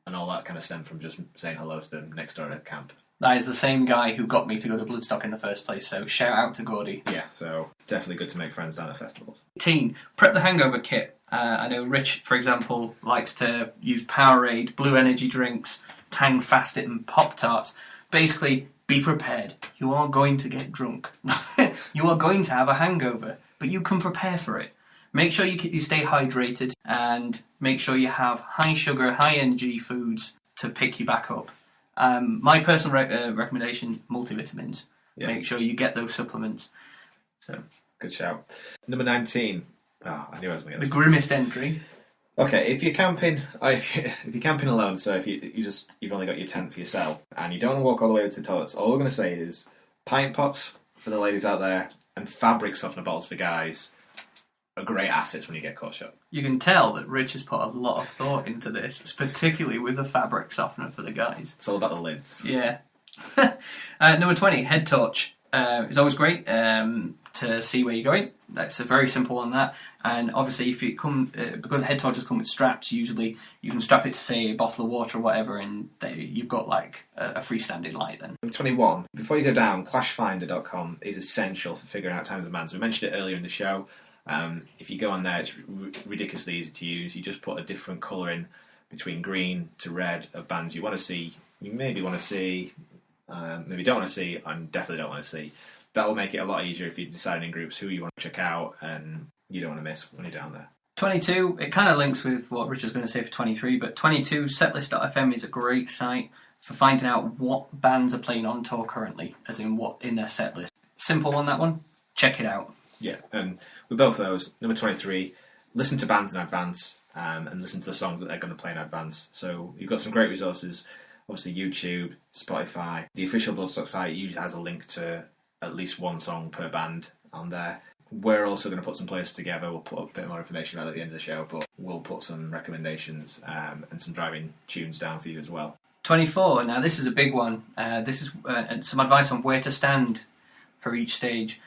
and all that kind of stemmed from just saying hello to them next door at camp. That is the same guy who got me to go to Bloodstock in the first place, so shout out to Gordy. Yeah, so definitely good to make friends down at festivals. 18. Prep the hangover kit. I know Rich, for example, likes to use Powerade, Blue Energy drinks, Tang Fast It and Pop-Tarts. Basically, be prepared. You are going to get drunk. You are going to have a hangover, but you can prepare for it. Make sure you stay hydrated and make sure you have high sugar, high energy foods to pick you back up. My personal recommendation, multivitamins. Yeah. Make sure you get those supplements. So, good shout. Number 19. Oh, I knew I was going to get this. The grimmest entry. Okay, if you're camping, if you're camping alone, so if you've only got your tent for yourself and you don't want to walk all the way to the toilets, all we're going to say is pint pots for the ladies out there and fabric softener bottles for guys are great assets when you get caught shut. You can tell that Rich has put a lot of thought into this, particularly with the fabric softener for the guys. It's all about the lids. Yeah. Number 20, head torch. It's always great to see where you're going. That's a very simple one, that. And obviously, if you come because head torches come with straps, usually you can strap it to, say, a bottle of water or whatever, and you've got like a freestanding light then. Number 21. Before you go down, clashfinder.com is essential for figuring out times of bands. We mentioned it earlier in the show. If you go on there, it's ridiculously easy to use. You just put a different colour in between green to red of bands you want to see. You maybe want to see, maybe don't want to see, and definitely don't want to see. That will make it a lot easier if you're deciding in groups who you want to check out and you don't want to miss when you're down there. 22, it kind of links with what Richard's going to say for 23, but 22, setlist.fm is a great site for finding out what bands are playing on tour currently, as in what in their set list. Simple on that one, check it out. Yeah, and with both of those, number 23, listen to bands in advance and listen to the songs that they're going to play in advance. So you've got some great resources, obviously YouTube, Spotify. The official Bloodstock site usually has a link to at least one song per band on there. We're also going to put some playlists together. We'll put a bit more information out at the end of the show, but we'll put some recommendations and some driving tunes down for you as well. 24, now this is a big one. This is some advice on where to stand for each stage.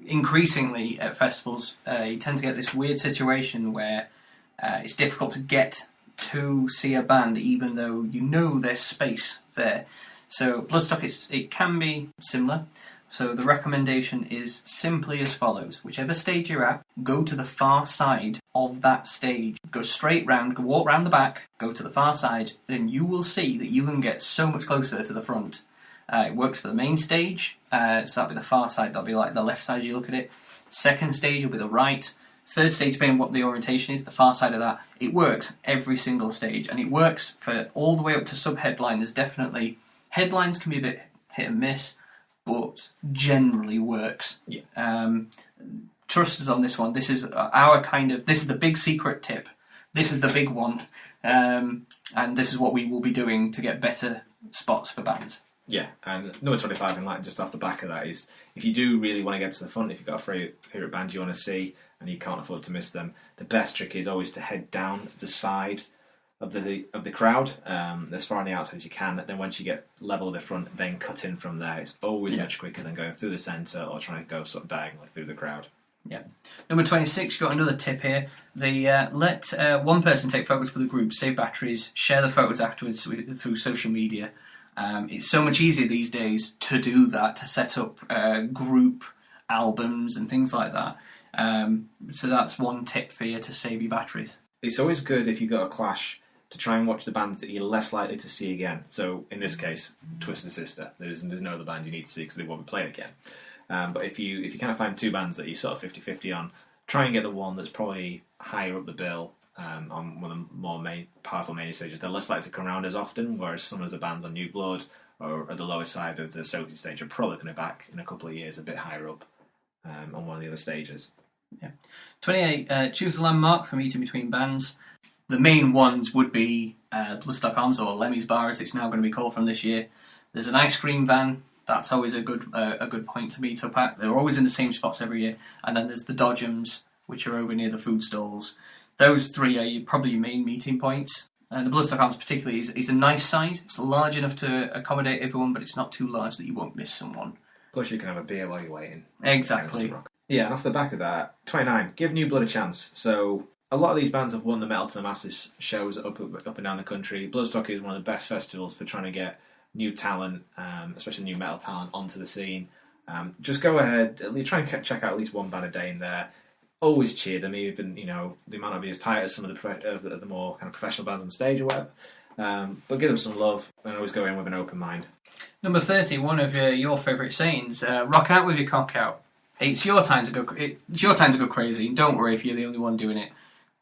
Increasingly at festivals, you tend to get this weird situation where it's difficult to get to see a band even though you know there's space there. So Bloodstock, it can be similar. So the recommendation is simply as follows. Whichever stage you're at, go to the far side of that stage. Go straight round, walk round the back, go to the far side, then you will see that you can get so much closer to the front. It works for the main stage, so that'll be the far side, that'll be like the left side as you look at it. Second stage will be the right. Third stage, depending on what the orientation is, the far side of that. It works every single stage, and it works for all the way up to sub-headliners, definitely. Headlines can be a bit hit and miss, but generally works. Yeah. Trust us on this one. This is this is the big secret tip. This is the big one, and this is what we will be doing to get better spots for bands. Yeah, and number 25, and like just off the back of that, is if you do really want to get to the front, if you've got a favourite band you want to see and you can't afford to miss them, the best trick is always to head down the side of the crowd, as far on the outside as you can. Then once you get level with the front, then cut in from there. It's always much quicker than going through the centre or trying to go sort of diagonally through the crowd. Yeah. Number 26, you've got another tip here. Let one person take photos for the group, save batteries, share the photos afterwards through social media. It's so much easier these days to do that, to set up group albums and things like that. So that's one tip for you to save your batteries. It's always good if you've got a clash to try and watch the bands that you're less likely to see again. So in this case, Twisted Sister. There's no other band you need to see because they won't be playing again. But if you kind of find two bands that you're sort of 50-50 on, try and get the one that's probably higher up the bill on one of the more powerful main stages. They're less likely to come around as often, whereas some of the bands on New Blood or at the lower side of the Sophie stage are probably going to back in a couple of years a bit higher up on one of the other stages. Yeah. 28, choose a landmark from each in between bands. The main ones would be Bloodstock Arms, or Lemmy's Bar as it's now going to be called from this year. There's an ice cream van. That's always a good point to meet up at. They're always in the same spots every year. And then there's the Dodgems, which are over near the food stalls. Those three are probably your main meeting points. The Bloodstock Arms particularly is a nice size. It's large enough to accommodate everyone, but it's not too large that you won't miss someone. Plus you can have a beer while you're waiting. Exactly. Yeah, and off the back of that, 29, give New Blood a chance. So a lot of these bands have won the Metal to the Masses shows up and down the country. Bloodstock is one of the best festivals for trying to get new talent, especially new metal talent, onto the scene. Just go ahead, at least try and check out at least one band a day in there. Always cheer them, even they might not be as tight as some of the more kind of professional bands on stage or whatever. But give them some love and always go in with an open mind. Number 30, one of your favourite sayings: "Rock out with your cock out." It's your time to go. It's your time to go crazy. And don't worry if you're the only one doing it.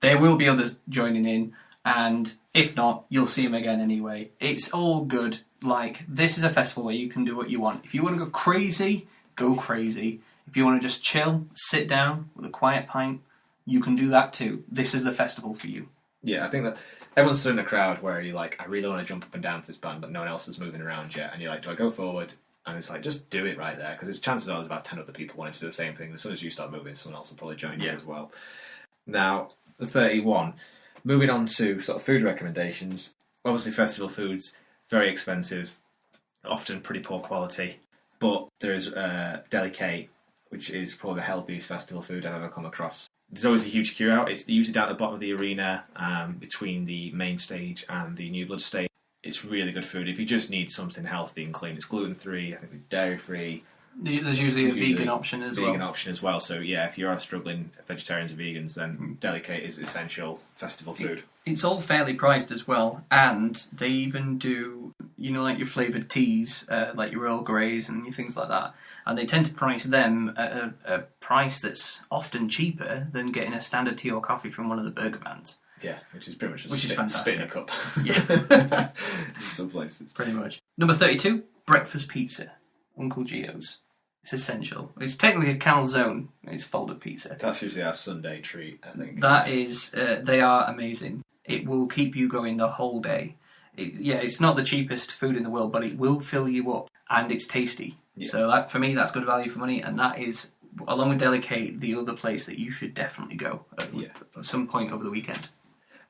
There will be others joining in, and if not, you'll see them again anyway. It's all good. Like, this is a festival where you can do what you want. If you want to go crazy, go crazy. If you want to just chill, sit down with a quiet pint, you can do that too. This is the festival for you. Yeah, I think that everyone's still in a crowd where you're like, I really want to jump up and down to this band, but no one else is moving around yet. And you're like, do I go forward? And it's like, just do it right there, because chances are there's about 10 other people wanting to do the same thing. As soon as you start moving, someone else will probably join you as well. Now, the 31, moving on to sort of food recommendations. Obviously, festival foods, very expensive, often pretty poor quality. But there is Delicate, which is probably the healthiest festival food I've ever come across. There's always a huge queue out. It's usually down at the bottom of the arena, between the main stage and the New Blood stage. It's really good food. If you just need something healthy and clean, it's gluten-free, I think it's dairy-free. There's usually a vegan option as well. So yeah, if you are struggling vegetarians and vegans, then Delicate is essential festival food. It's all fairly priced as well, and they even do, like your flavoured teas, like your Earl Greys and your things like that. And they tend to price them at a price that's often cheaper than getting a standard tea or coffee from one of the burger vans. Yeah, which is pretty much fantastic. Spit in a cup. Yeah. In some places. Pretty much. Number 32, breakfast pizza. Uncle Gio's. It's essential. It's technically a calzone. It's folded pizza. That's usually our Sunday treat, I think. That is, they are amazing. It will keep you going the whole day. It's not the cheapest food in the world, but it will fill you up, and it's tasty. Yeah. So for me, that's good value for money, and that is, along with Delicate, the other place that you should definitely go at some point over the weekend.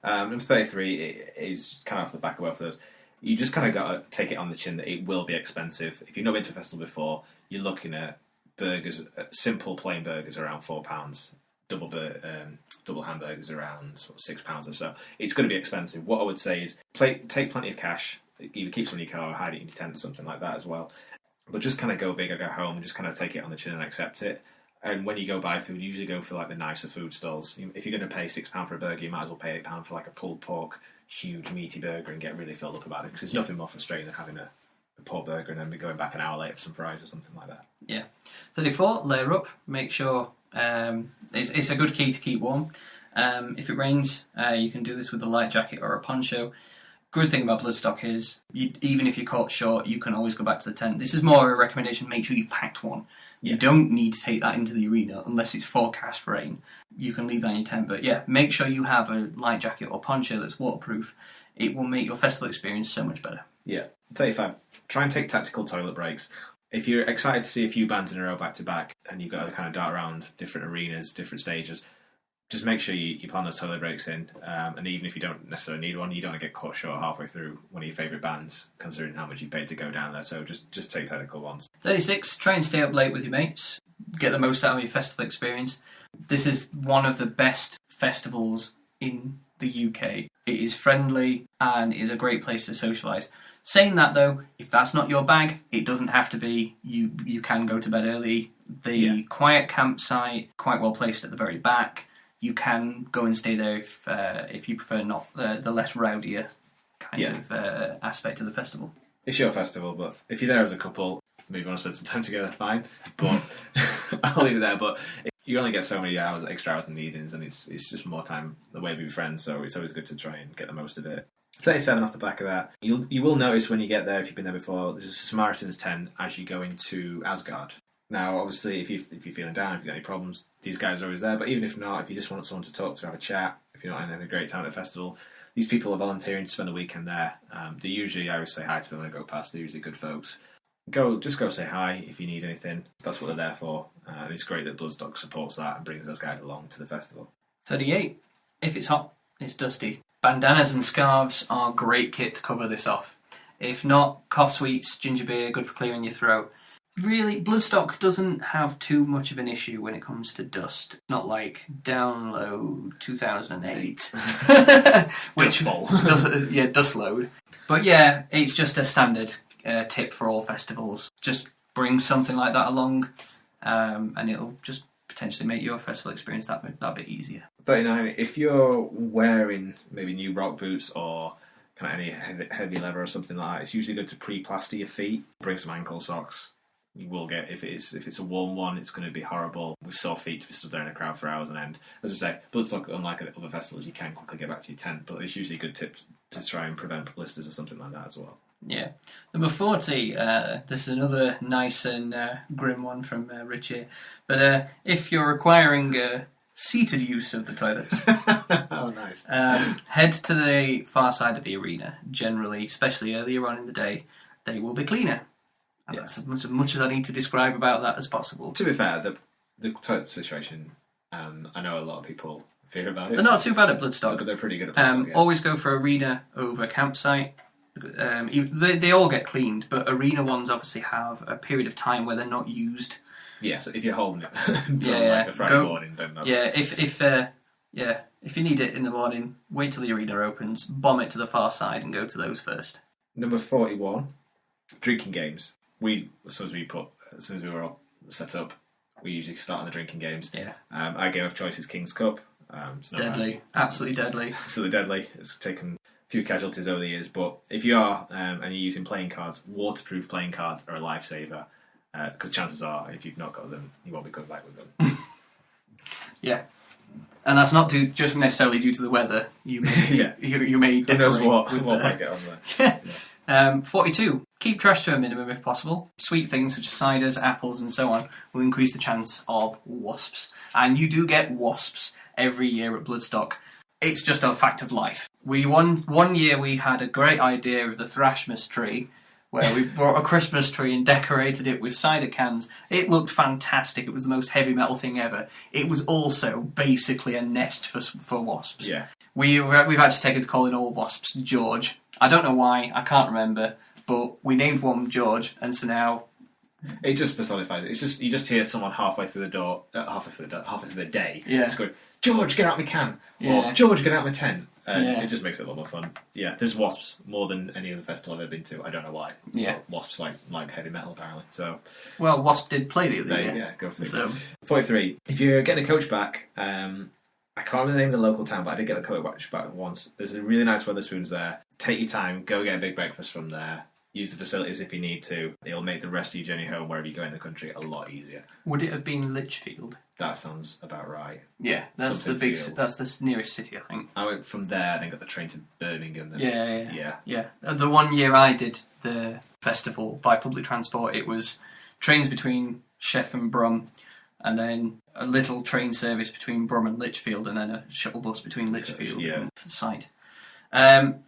Number 33 is kind of off the back of both of those. You just kind of got to take it on the chin that it will be expensive. If you've not been to a festival before, you're looking at burgers, simple plain burgers around £4, double hamburgers around £6 or so. It's going to be expensive. What I would say is take plenty of cash, either keep some in your car or hide it in your tent or something like that as well. But just kind of go big or go home and just kind of take it on the chin and accept it. And when you go buy food, you usually go for like the nicer food stalls. If you're going to pay £6 for a burger, you might as well pay £8 for like a pulled pork, huge meaty burger and get really filled up about it. Because there's nothing more frustrating than having a poor burger and then going back an hour later for some fries or something like that. Yeah. 34, layer up. Make sure it's a good key to keep warm. If it rains, you can do this with a light jacket or a poncho. Good thing about Bloodstock is, even if you're caught short, you can always go back to the tent. This is more a recommendation, make sure you packed one. You don't need to take that into the arena unless it's forecast rain. You can leave that in your tent, but make sure you have a light jacket or poncho that's waterproof. It will make your festival experience so much better. Yeah. 35. Try and take tactical toilet breaks. If you're excited to see a few bands in a row back to back and you've got to kind of dart around different arenas, different stages, just make sure you plan those toilet breaks in. And even if you don't necessarily need one, you don't want to get caught short halfway through one of your favourite bands, considering how much you paid to go down there. So just take technical ones. 36, try and stay up late with your mates. Get the most out of your festival experience. This is one of the best festivals in the UK. It is friendly and is a great place to socialise. Saying that though, if that's not your bag, it doesn't have to be. You can go to bed early. The quiet campsite, quite well placed at the very back. you can go and stay there if you prefer not the less rowdier kind of aspect of the festival. It's your festival, but if you're there as a couple, maybe you want to spend some time together, fine. But I'll leave it there. But you only get so many extra hours in the evenings, and it's just more time away with your friends, so it's always good to try and get the most of it. 37 off the back of that. You will notice when you get there, if you've been there before, there's a Samaritan's tent as you go into Asgard. Now, obviously, if you're feeling down, if you've got any problems, these guys are always there. But even if not, if you just want someone to talk to, have a chat, if you're not having a great time at the festival, these people are volunteering to spend the weekend there. They usually, I always say hi to them when I go past. They're usually good folks. Just go say hi if you need anything. That's what they're there for. And it's great that Bloodstock supports that and brings those guys along to the festival. 38. If it's hot, it's dusty. Bandanas and scarves are great kit to cover this off. If not, cough sweets, ginger beer, good for clearing your throat. Really, Bloodstock doesn't have too much of an issue when it comes to dust. It's not like Download 2008, which dust load. But yeah, it's just a standard tip for all festivals. Just bring something like that along, and it'll just potentially make your festival experience that bit easier. 39. If you're wearing maybe new rock boots or kind of any heavy leather or something like that, it's usually good to pre-plaster your feet. Bring some ankle socks. You will get, if it's a warm one, it's going to be horrible with sore feet to be stood there in a crowd for hours on end. As I say, Bloodstock, unlike other festivals, you can quickly get back to your tent, but it's usually a good tip to try and prevent blisters or something like that as well. Yeah. Number 40, this is another nice and grim one from Richie. But if you're requiring seated use of the toilets, oh nice, head to the far side of the arena. Generally, especially earlier on in the day, they will be cleaner. And that's as much as I need to describe about that as possible. To be fair, the toilet situation, I know a lot of people fear about it. They're not too bad at Bloodstock. They're pretty good at Bloodstock. Always go for arena over campsite. They all get cleaned, but arena ones obviously have a period of time where they're not used. Yeah, so if you're holding it until like a Friday morning, then that's... Yeah, if you need it in the morning, wait till the arena opens, bomb it to the far side and go to those first. Number 41, drinking games. As soon as we were all set up, we usually start on the drinking games. Yeah. Our game of choice is King's Cup. It's deadly. Absolutely deadly. Absolutely deadly. It's taken a few casualties over the years, but if you are, and you're using playing cards, waterproof playing cards are a lifesaver, because chances are, if you've not got them, you won't be coming back with them. Yeah. And that's not just necessarily due to the weather. You may, you may who knows what might get on there. Yeah. 42. Keep trash to a minimum if possible. Sweet things such as ciders, apples and so on will increase the chance of wasps. And you do get wasps every year at Bloodstock. It's just a fact of life. One year we had a great idea of the Thrashmas tree, where we brought a Christmas tree and decorated it with cider cans. It looked fantastic. It was the most heavy metal thing ever. It was also basically a nest for wasps. Yeah. We've actually taken to calling all wasps George. I don't know why. I can't remember. But we named one George, and so now it just personifies it. It's just you just hear someone halfway through the day, just going, "George, get out my can," or "George, get out my tent." It just makes it a lot more fun. Yeah, there's wasps more than any other festival I've ever been to. I don't know why. Yeah, but wasps like heavy metal apparently. So, well, Wasp did play the other year. Yeah, go for it. So. 43. If you're getting a coach back, I can't remember the name of the local town, but I did get the coach back once. There's a really nice Wetherspoons there. Take your time, go get a big breakfast from there. Use the facilities if you need to. It'll make the rest of your journey home, wherever you go in the country, a lot easier. Would it have been Lichfield? That sounds about right. Yeah, that's the nearest city, I think. I went from there, then got the train to Birmingham. Then Yeah. The one year I did the festival by public transport, it was trains between Sheff and Brum, and then a little train service between Brum and Lichfield, and then a shuttle bus between Lichfield and site.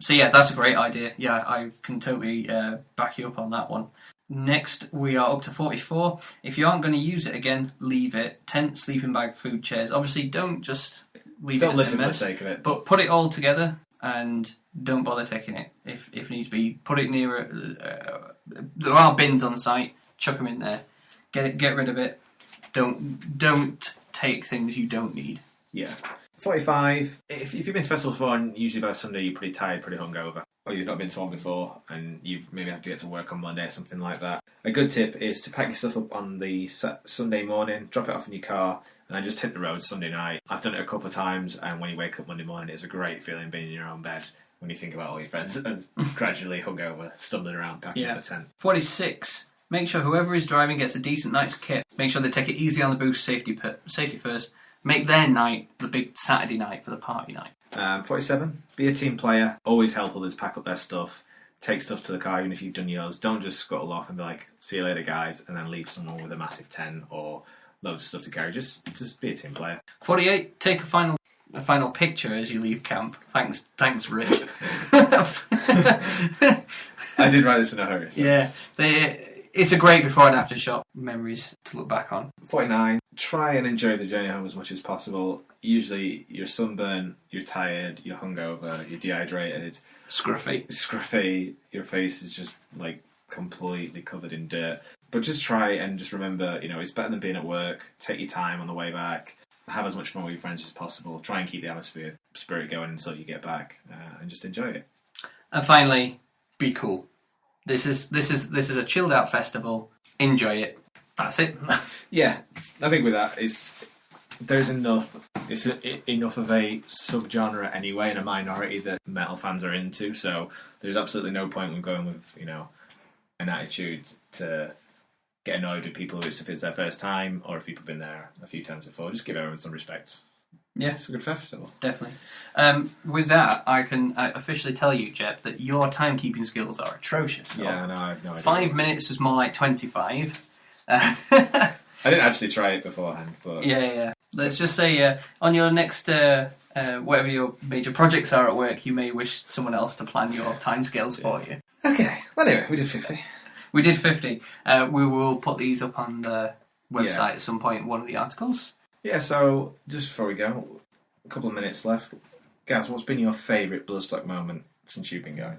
So yeah, that's a great idea. Yeah, I can totally back you up on that one. Next, we are up to 44. If you aren't going to use it again, leave it. Tent, sleeping bag, food, chairs. Obviously, don't just leave it as a mess, for the sake of it. But put it all together and don't bother taking it. If needs be, put it near. There are bins on site. Chuck them in there. Get rid of it. Don't take things you don't need. Yeah. 45. If you've been to festival before, and usually by Sunday you're pretty tired, pretty hungover, or you've not been to one before, and you've maybe have to get to work on Monday or something like that, a good tip is to pack your stuff up on the Sunday morning, drop it off in your car, and then just hit the road Sunday night. I've done it a couple of times, and when you wake up Monday morning, it's a great feeling being in your own bed when you think about all your friends and gradually hungover, stumbling around, packing up the tent. 46. Make sure whoever is driving gets a decent night's kit. Make sure they take it easy on the boost, safety first. Make their night the big Saturday night for the party night. 47. Be a team player. Always help others pack up their stuff. Take stuff to the car, even if you've done yours. Don't just scuttle off and be like, see you later, guys, and then leave someone with a massive tent or loads of stuff to carry. Just be a team player. 48. Take a final picture as you leave camp. Thanks, Rich. I did write this in a hurry. So. Yeah, it's a great before and after shot memories to look back on. 49. Try and enjoy the journey home as much as possible. Usually you're sunburned, you're tired, you're hungover, you're dehydrated. Scruffy. Your face is just like completely covered in dirt. But just try and just remember, it's better than being at work. Take your time on the way back. Have as much fun with your friends as possible. Try and keep the atmosphere, spirit going until you get back, and just enjoy it. And finally, be cool. This is a chilled out festival. Enjoy it. That's it. Yeah, I think with that, there's enough. It's enough of a subgenre anyway, and a minority that metal fans are into. So there's absolutely no point in going with an attitude to get annoyed with people if it's their first time or if people have been there a few times before. Just give everyone some respect. Yeah, it's a good festival. Definitely. With that, I can officially tell you, Jeb, that your timekeeping skills are atrocious. So yeah, no, I have no idea. 5 minutes is more like 25. I didn't actually try it beforehand, but yeah. Let's just say on your next whatever your major projects are at work, you may wish someone else to plan your timescales for you. Okay. Well, anyway, we did 50. We did 50. We will put these up on the website at some point. One of the articles. Yeah. So just before we go, a couple of minutes left. Gaz, what's been your favourite Bloodstock moment since you've been going?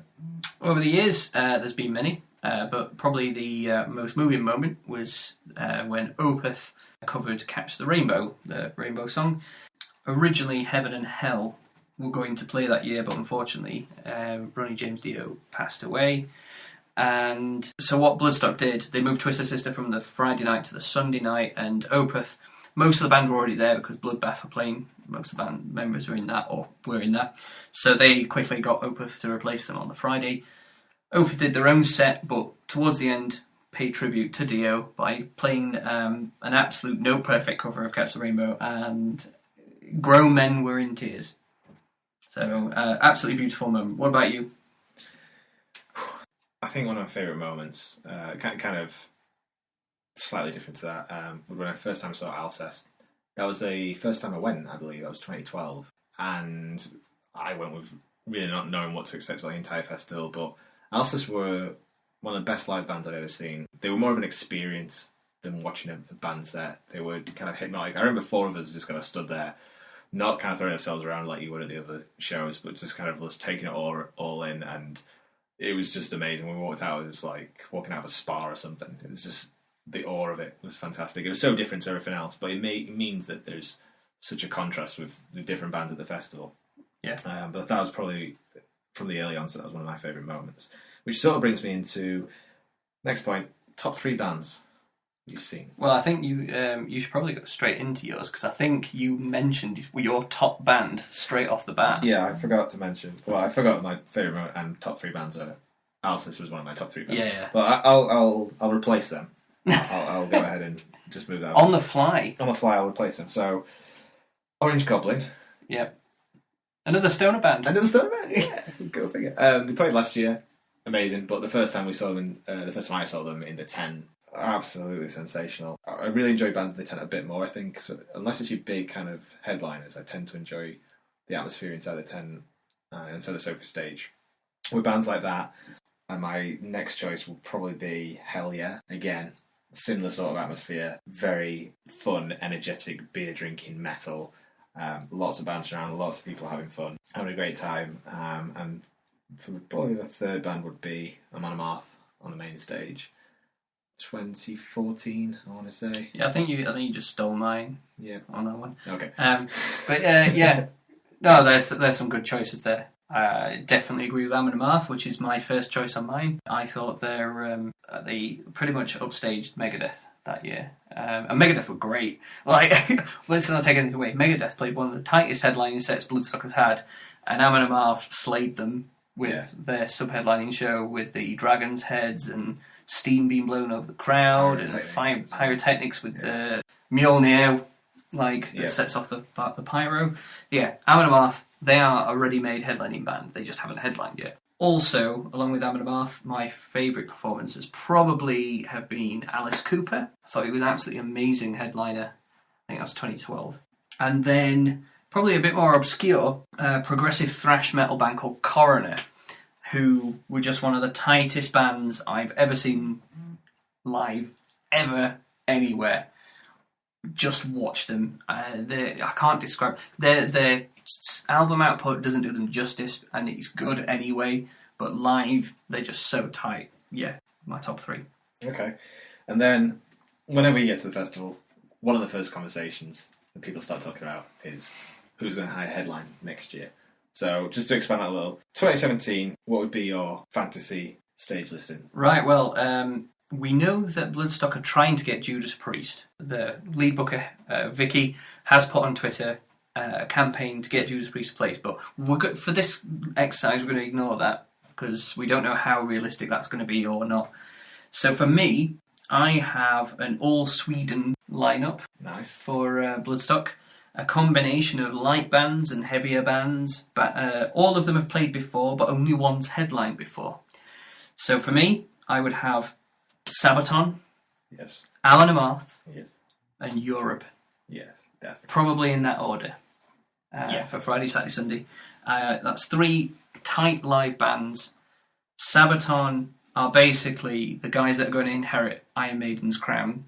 Over the years, there's been many. But probably the most moving moment was when Opeth covered Catch the Rainbow, the Rainbow song. Originally, Heaven and Hell were going to play that year, but unfortunately, Ronnie James Dio passed away. And so what Bloodstock did, they moved Twisted Sister from the Friday night to the Sunday night, and Opeth, most of the band were already there because Bloodbath were playing. Most of the band members were in that, or were in that. So they quickly got Opeth to replace them on the Friday. Opeth did their own set, but towards the end paid tribute to Dio by playing an absolute no-perfect cover of Catch the Rainbow, and grown men were in tears. So, absolutely beautiful moment. What about you? I think one of my favourite moments, kind of slightly different to that, when I first time saw Alcest. That was the first time I went, I believe. That was 2012. And I went with really not knowing what to expect about the entire festival, but Alcest were one of the best live bands I've ever seen. They were more of an experience than watching a band set. They were kind of hypnotic. I remember 4 of us just kind of stood there, not kind of throwing ourselves around like you would at the other shows, but just kind of us taking it all in, and it was just amazing. When we walked out, it was like walking out of a spa or something. It was just, the awe of it was fantastic. It was so different to everything else, but it means that there's such a contrast with the different bands at the festival. Yeah. But that was probably, from the early onset, that was one of my favourite moments. Which sort of brings me into next point: top 3 bands you've seen. Well, I think you should probably go straight into yours, because I think you mentioned your top band straight off the bat. Yeah, I forgot to mention. Well, I forgot my favourite and top 3 bands are. Alcest was one of my top 3 bands. Yeah. But I'll replace them. I'll go ahead and just move that on the fly. On the fly, I'll replace them. So, Orange Goblin. Yep. Another stoner band. Yeah. Go figure. They played last year. Amazing. But the first time we saw them, the first time I saw them in the tent, absolutely sensational. I really enjoy bands in the tent a bit more, I think. So unless it's your big kind of headliners, I tend to enjoy the atmosphere inside the tent, inside the sofa stage. With bands like that, and my next choice will probably be Hell Yeah. Again, similar sort of atmosphere, very fun, energetic, beer drinking metal. Lots of bands around, lots of people having fun, having a great time. And probably the third band would be Amon Amarth on the main stage. 2014, I want to say. Yeah, I think you just stole mine. Yeah, on that one. Okay. But yeah, no, there's some good choices there. Definitely agree with Amon Amarth, which is my first choice on mine. I thought they pretty much upstaged Megadeth that year. And Megadeth were great. Like, let's not take anything away. Megadeth played one of the tightest headlining sets Bloodstock has had, and Amon Amarth slayed them with their sub-headlining show with the dragon's heads and steam being blown over the crowd and pyrotechnics with the Mjolnir, that sets off the pyro. Yeah, Amon Amarth, they are a ready-made headlining band. They just haven't headlined yet. Also, along with Amon Amarth, my favourite performances probably have been Alice Cooper. I thought he was an absolutely amazing headliner. I think that was 2012. And then, probably a bit more obscure, progressive thrash metal band called Coroner, who were just one of the tightest bands I've ever seen live, ever, anywhere. Just watch them. I can't describe... Their album output doesn't do them justice, and it's good anyway, but live, they're just so tight. Yeah, my top 3. Okay. And then, whenever you get to the festival, one of the first conversations that people start talking about is who's going to headline next year. So, just to expand that a little, 2017, what would be your fantasy stage listing? Right, well, we know that Bloodstock are trying to get Judas Priest. The lead booker, Vicky, has put on Twitter a campaign to get Judas Priest placed, but for this exercise, we're going to ignore that because we don't know how realistic that's going to be or not. So for me, I have an all-Sweden lineup. Nice. For Bloodstock. A combination of light bands and heavier bands, but all of them have played before, but only one's headlined before. So for me, I would have Sabaton, yes, Amon Amarth, yes, and Europe. Yes, definitely. Probably in that order. For Friday, Saturday, Sunday. That's 3 tight live bands. Sabaton are basically the guys that are going to inherit Iron Maiden's crown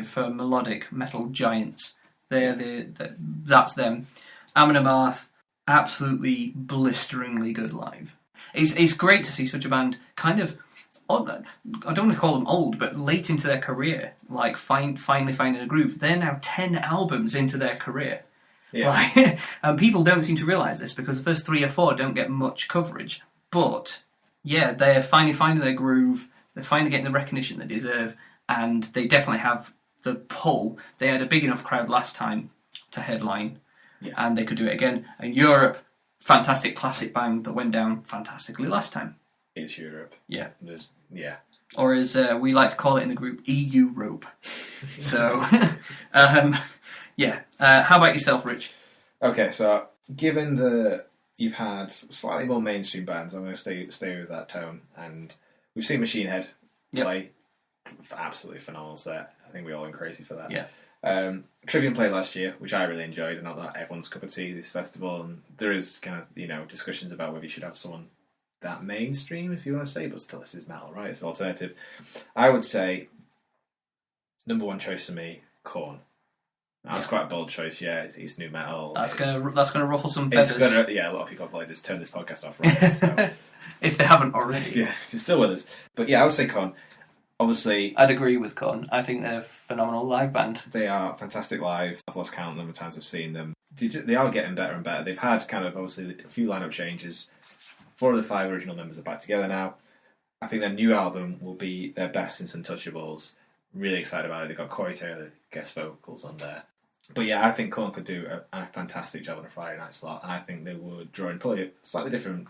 for melodic metal giants. That's them. Amon Amarth, absolutely blisteringly good live. It's great to see such a band kind of, I don't want to call them old, but late into their career, like finally finding a groove. They're now 10 albums into their career. Yeah. And people don't seem to realise this because the first 3 or 4 don't get much coverage. But, yeah, they're finally finding their groove, they're finally getting the recognition they deserve, and they definitely have the pull. They had a big enough crowd last time to headline, and they could do it again. And Europe, fantastic classic band that went down fantastically last time. It's Europe. Yeah. Yeah. Or as we like to call it in the group, EU-rope. So, how about yourself, Rich? Okay, so given you've had slightly more mainstream bands, I'm going to stay with that tone. And we've seen Machine Head play. Absolutely phenomenal set. I think we all went crazy for that. Yeah. Trivium played last year, which I really enjoyed, and not that everyone's cup of tea this festival. And there is kind of discussions about whether you should have someone that mainstream, if you want to say, but still this is metal, right? It's an alternative. I would say number 1 choice for me, Korn. That's quite a bold choice. Yeah, it's new metal. That's gonna ruffle some feathers. A lot of people probably just turn this podcast off right now. So. If they haven't already. If you're still with us. But yeah, I would say Korn. Obviously, I'd agree with Korn. I think they're a phenomenal live band. They are fantastic live. I've lost count of the number of times I've seen them. They are getting better and better. They've had kind of obviously a few lineup changes. 4 of the 5 original members are back together now. I think their new album will be their best since Untouchables. Really excited about it. They've got Corey Taylor guest vocals on there. But yeah, I think Korn could do a fantastic job on a Friday night slot, and I think they would draw in probably a slightly different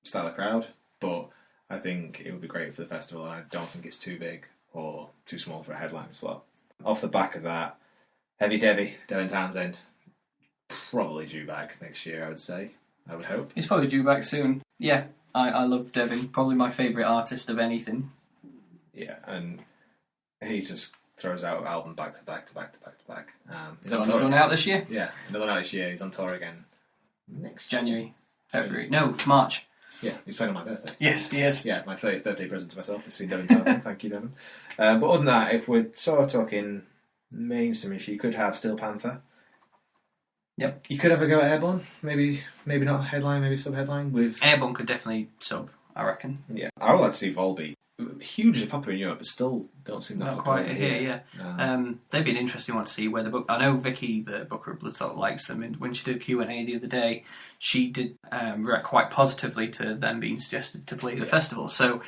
style of crowd, but I think it would be great for the festival, and I don't think it's too big or too small for a headline slot. Off the back of that, Heavy Devin Townsend, probably due back next year, I would say. I would hope. He's probably due back soon. Yeah, I love Devin. Probably my favourite artist of anything. Yeah, and he just throws out album back to back to back to back to back. He's on another one out this year? Yeah, another one out this year. He's on tour again next January, February. No, March. Yeah, he's playing on my birthday. Yes, he is. Yeah, my 30th birthday present to myself is seeing Devin Townsend. Thank you, Devin. But other than that, if we're sort of talking mainstream, you could have Steel Panther. Yep. You could have a go at Airborne. Maybe not headline, maybe sub-headline. With Airborne could definitely sub. I reckon. Yeah, I would like to see Volbeat. Hugely popular in Europe, but still don't seem that not popular quite here. Yeah, they'd be an interesting one to see where the book. I know Vicky, the booker of Bloodstock, likes them, and when she did Q&A the other day, she did react quite positively to them being suggested to play the festival. So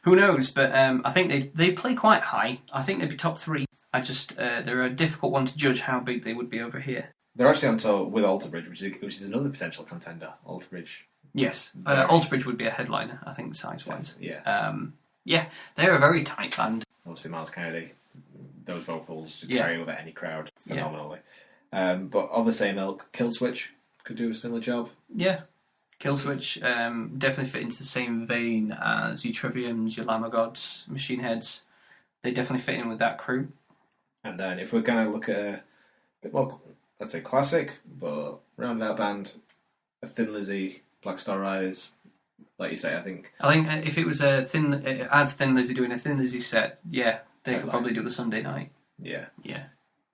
who knows? But I think they play quite high. I think they'd be top 3. They're a difficult one to judge how big they would be over here. They're actually on tour with Alterbridge, which is another potential contender. Alterbridge. Yes, Alterbridge would be a headliner, I think, size-wise. Yeah. Yeah, they're a very tight band. Obviously, Miles Kennedy, those vocals to carry over any crowd phenomenally. But of the same ilk, Killswitch could do a similar job. Yeah, Killswitch definitely fit into the same vein as your Triviums, your Lamb Gods, Machine Heads. They definitely fit in with that crew. And then if we're going to look at a bit more, let's say classic, but rounded out band, a Thin Lizzy, Black Star Riders. Like you say, I think if it was Thin Lizzy doing a Thin Lizzy set, yeah, they could probably do the Sunday night. Yeah. Yeah.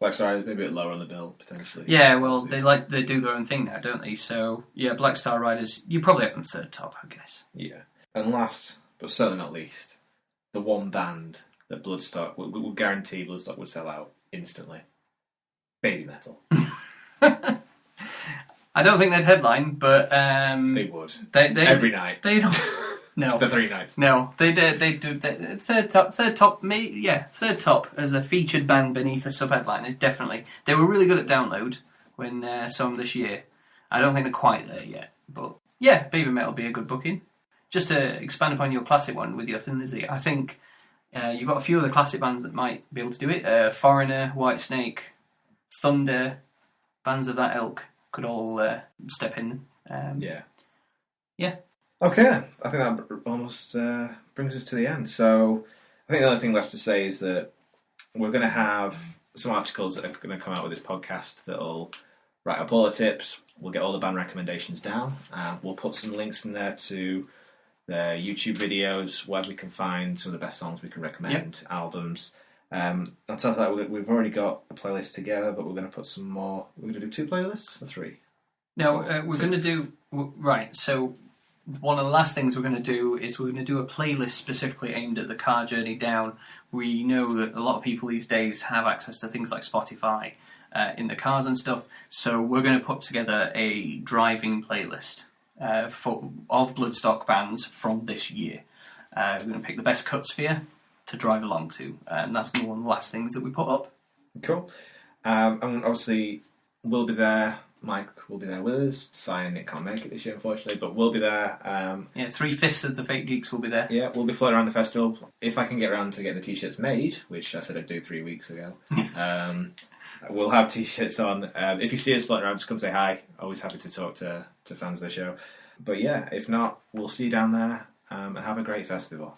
Black Star Riders maybe a bit lower on the bill potentially. Yeah, well, they do their own thing now, don't they? So yeah, Black Star Riders, you probably have them third top, I guess. Yeah. And last, but certainly not least, the one band that Bloodstock would guarantee Bloodstock would sell out instantly. Baby Metal. I don't think they'd headline, but they would. They every night. They don't. No, the 3 nights. No, they do. Third top as a featured band beneath a sub-headliner. Definitely, they were really good at download when saw them this year. I don't think they're quite there yet, but yeah, Baby Metal would be a good booking. Just to expand upon your classic one with your Thin Lizzy, I think you've got a few other classic bands that might be able to do it. Foreigner, Whitesnake, Thunder, bands of that ilk could all step in. Yeah. Okay, I think that almost brings us to the end. So I think the only thing left to say is that we're going to have some articles that are going to come out with this podcast that will write up all the tips. We'll get all the band recommendations down. We'll put some links in there to the YouTube videos where we can find some of the best songs we can recommend, albums. On top of that, we've already got a playlist together, but we're going to put some more. We're going to do 2 playlists or 3? No, we're going to do... Right, so one of the last things we're going to do is we're going to do a playlist specifically aimed at the car journey down. We know that a lot of people these days have access to things like Spotify in the cars and stuff, so we're going to put together a driving playlist of Bloodstock bands from this year. We're going to pick the best cuts for you to drive along to, and that's going to be one of the last things that we put up. Cool. And obviously, we'll be there. Mike will be there with us. Cyan, it can't make it this year, unfortunately, but we'll be there. 3/5 of the fake Geeks will be there. Yeah, we'll be floating around the festival. If I can get around to getting the t-shirts made, which I said I'd do 3 weeks ago, we'll have t-shirts on. If you see us floating around, just come say hi. Always happy to talk to fans of the show. But yeah, if not, we'll see you down there and have a great festival.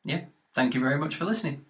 Yeah, thank you very much for listening.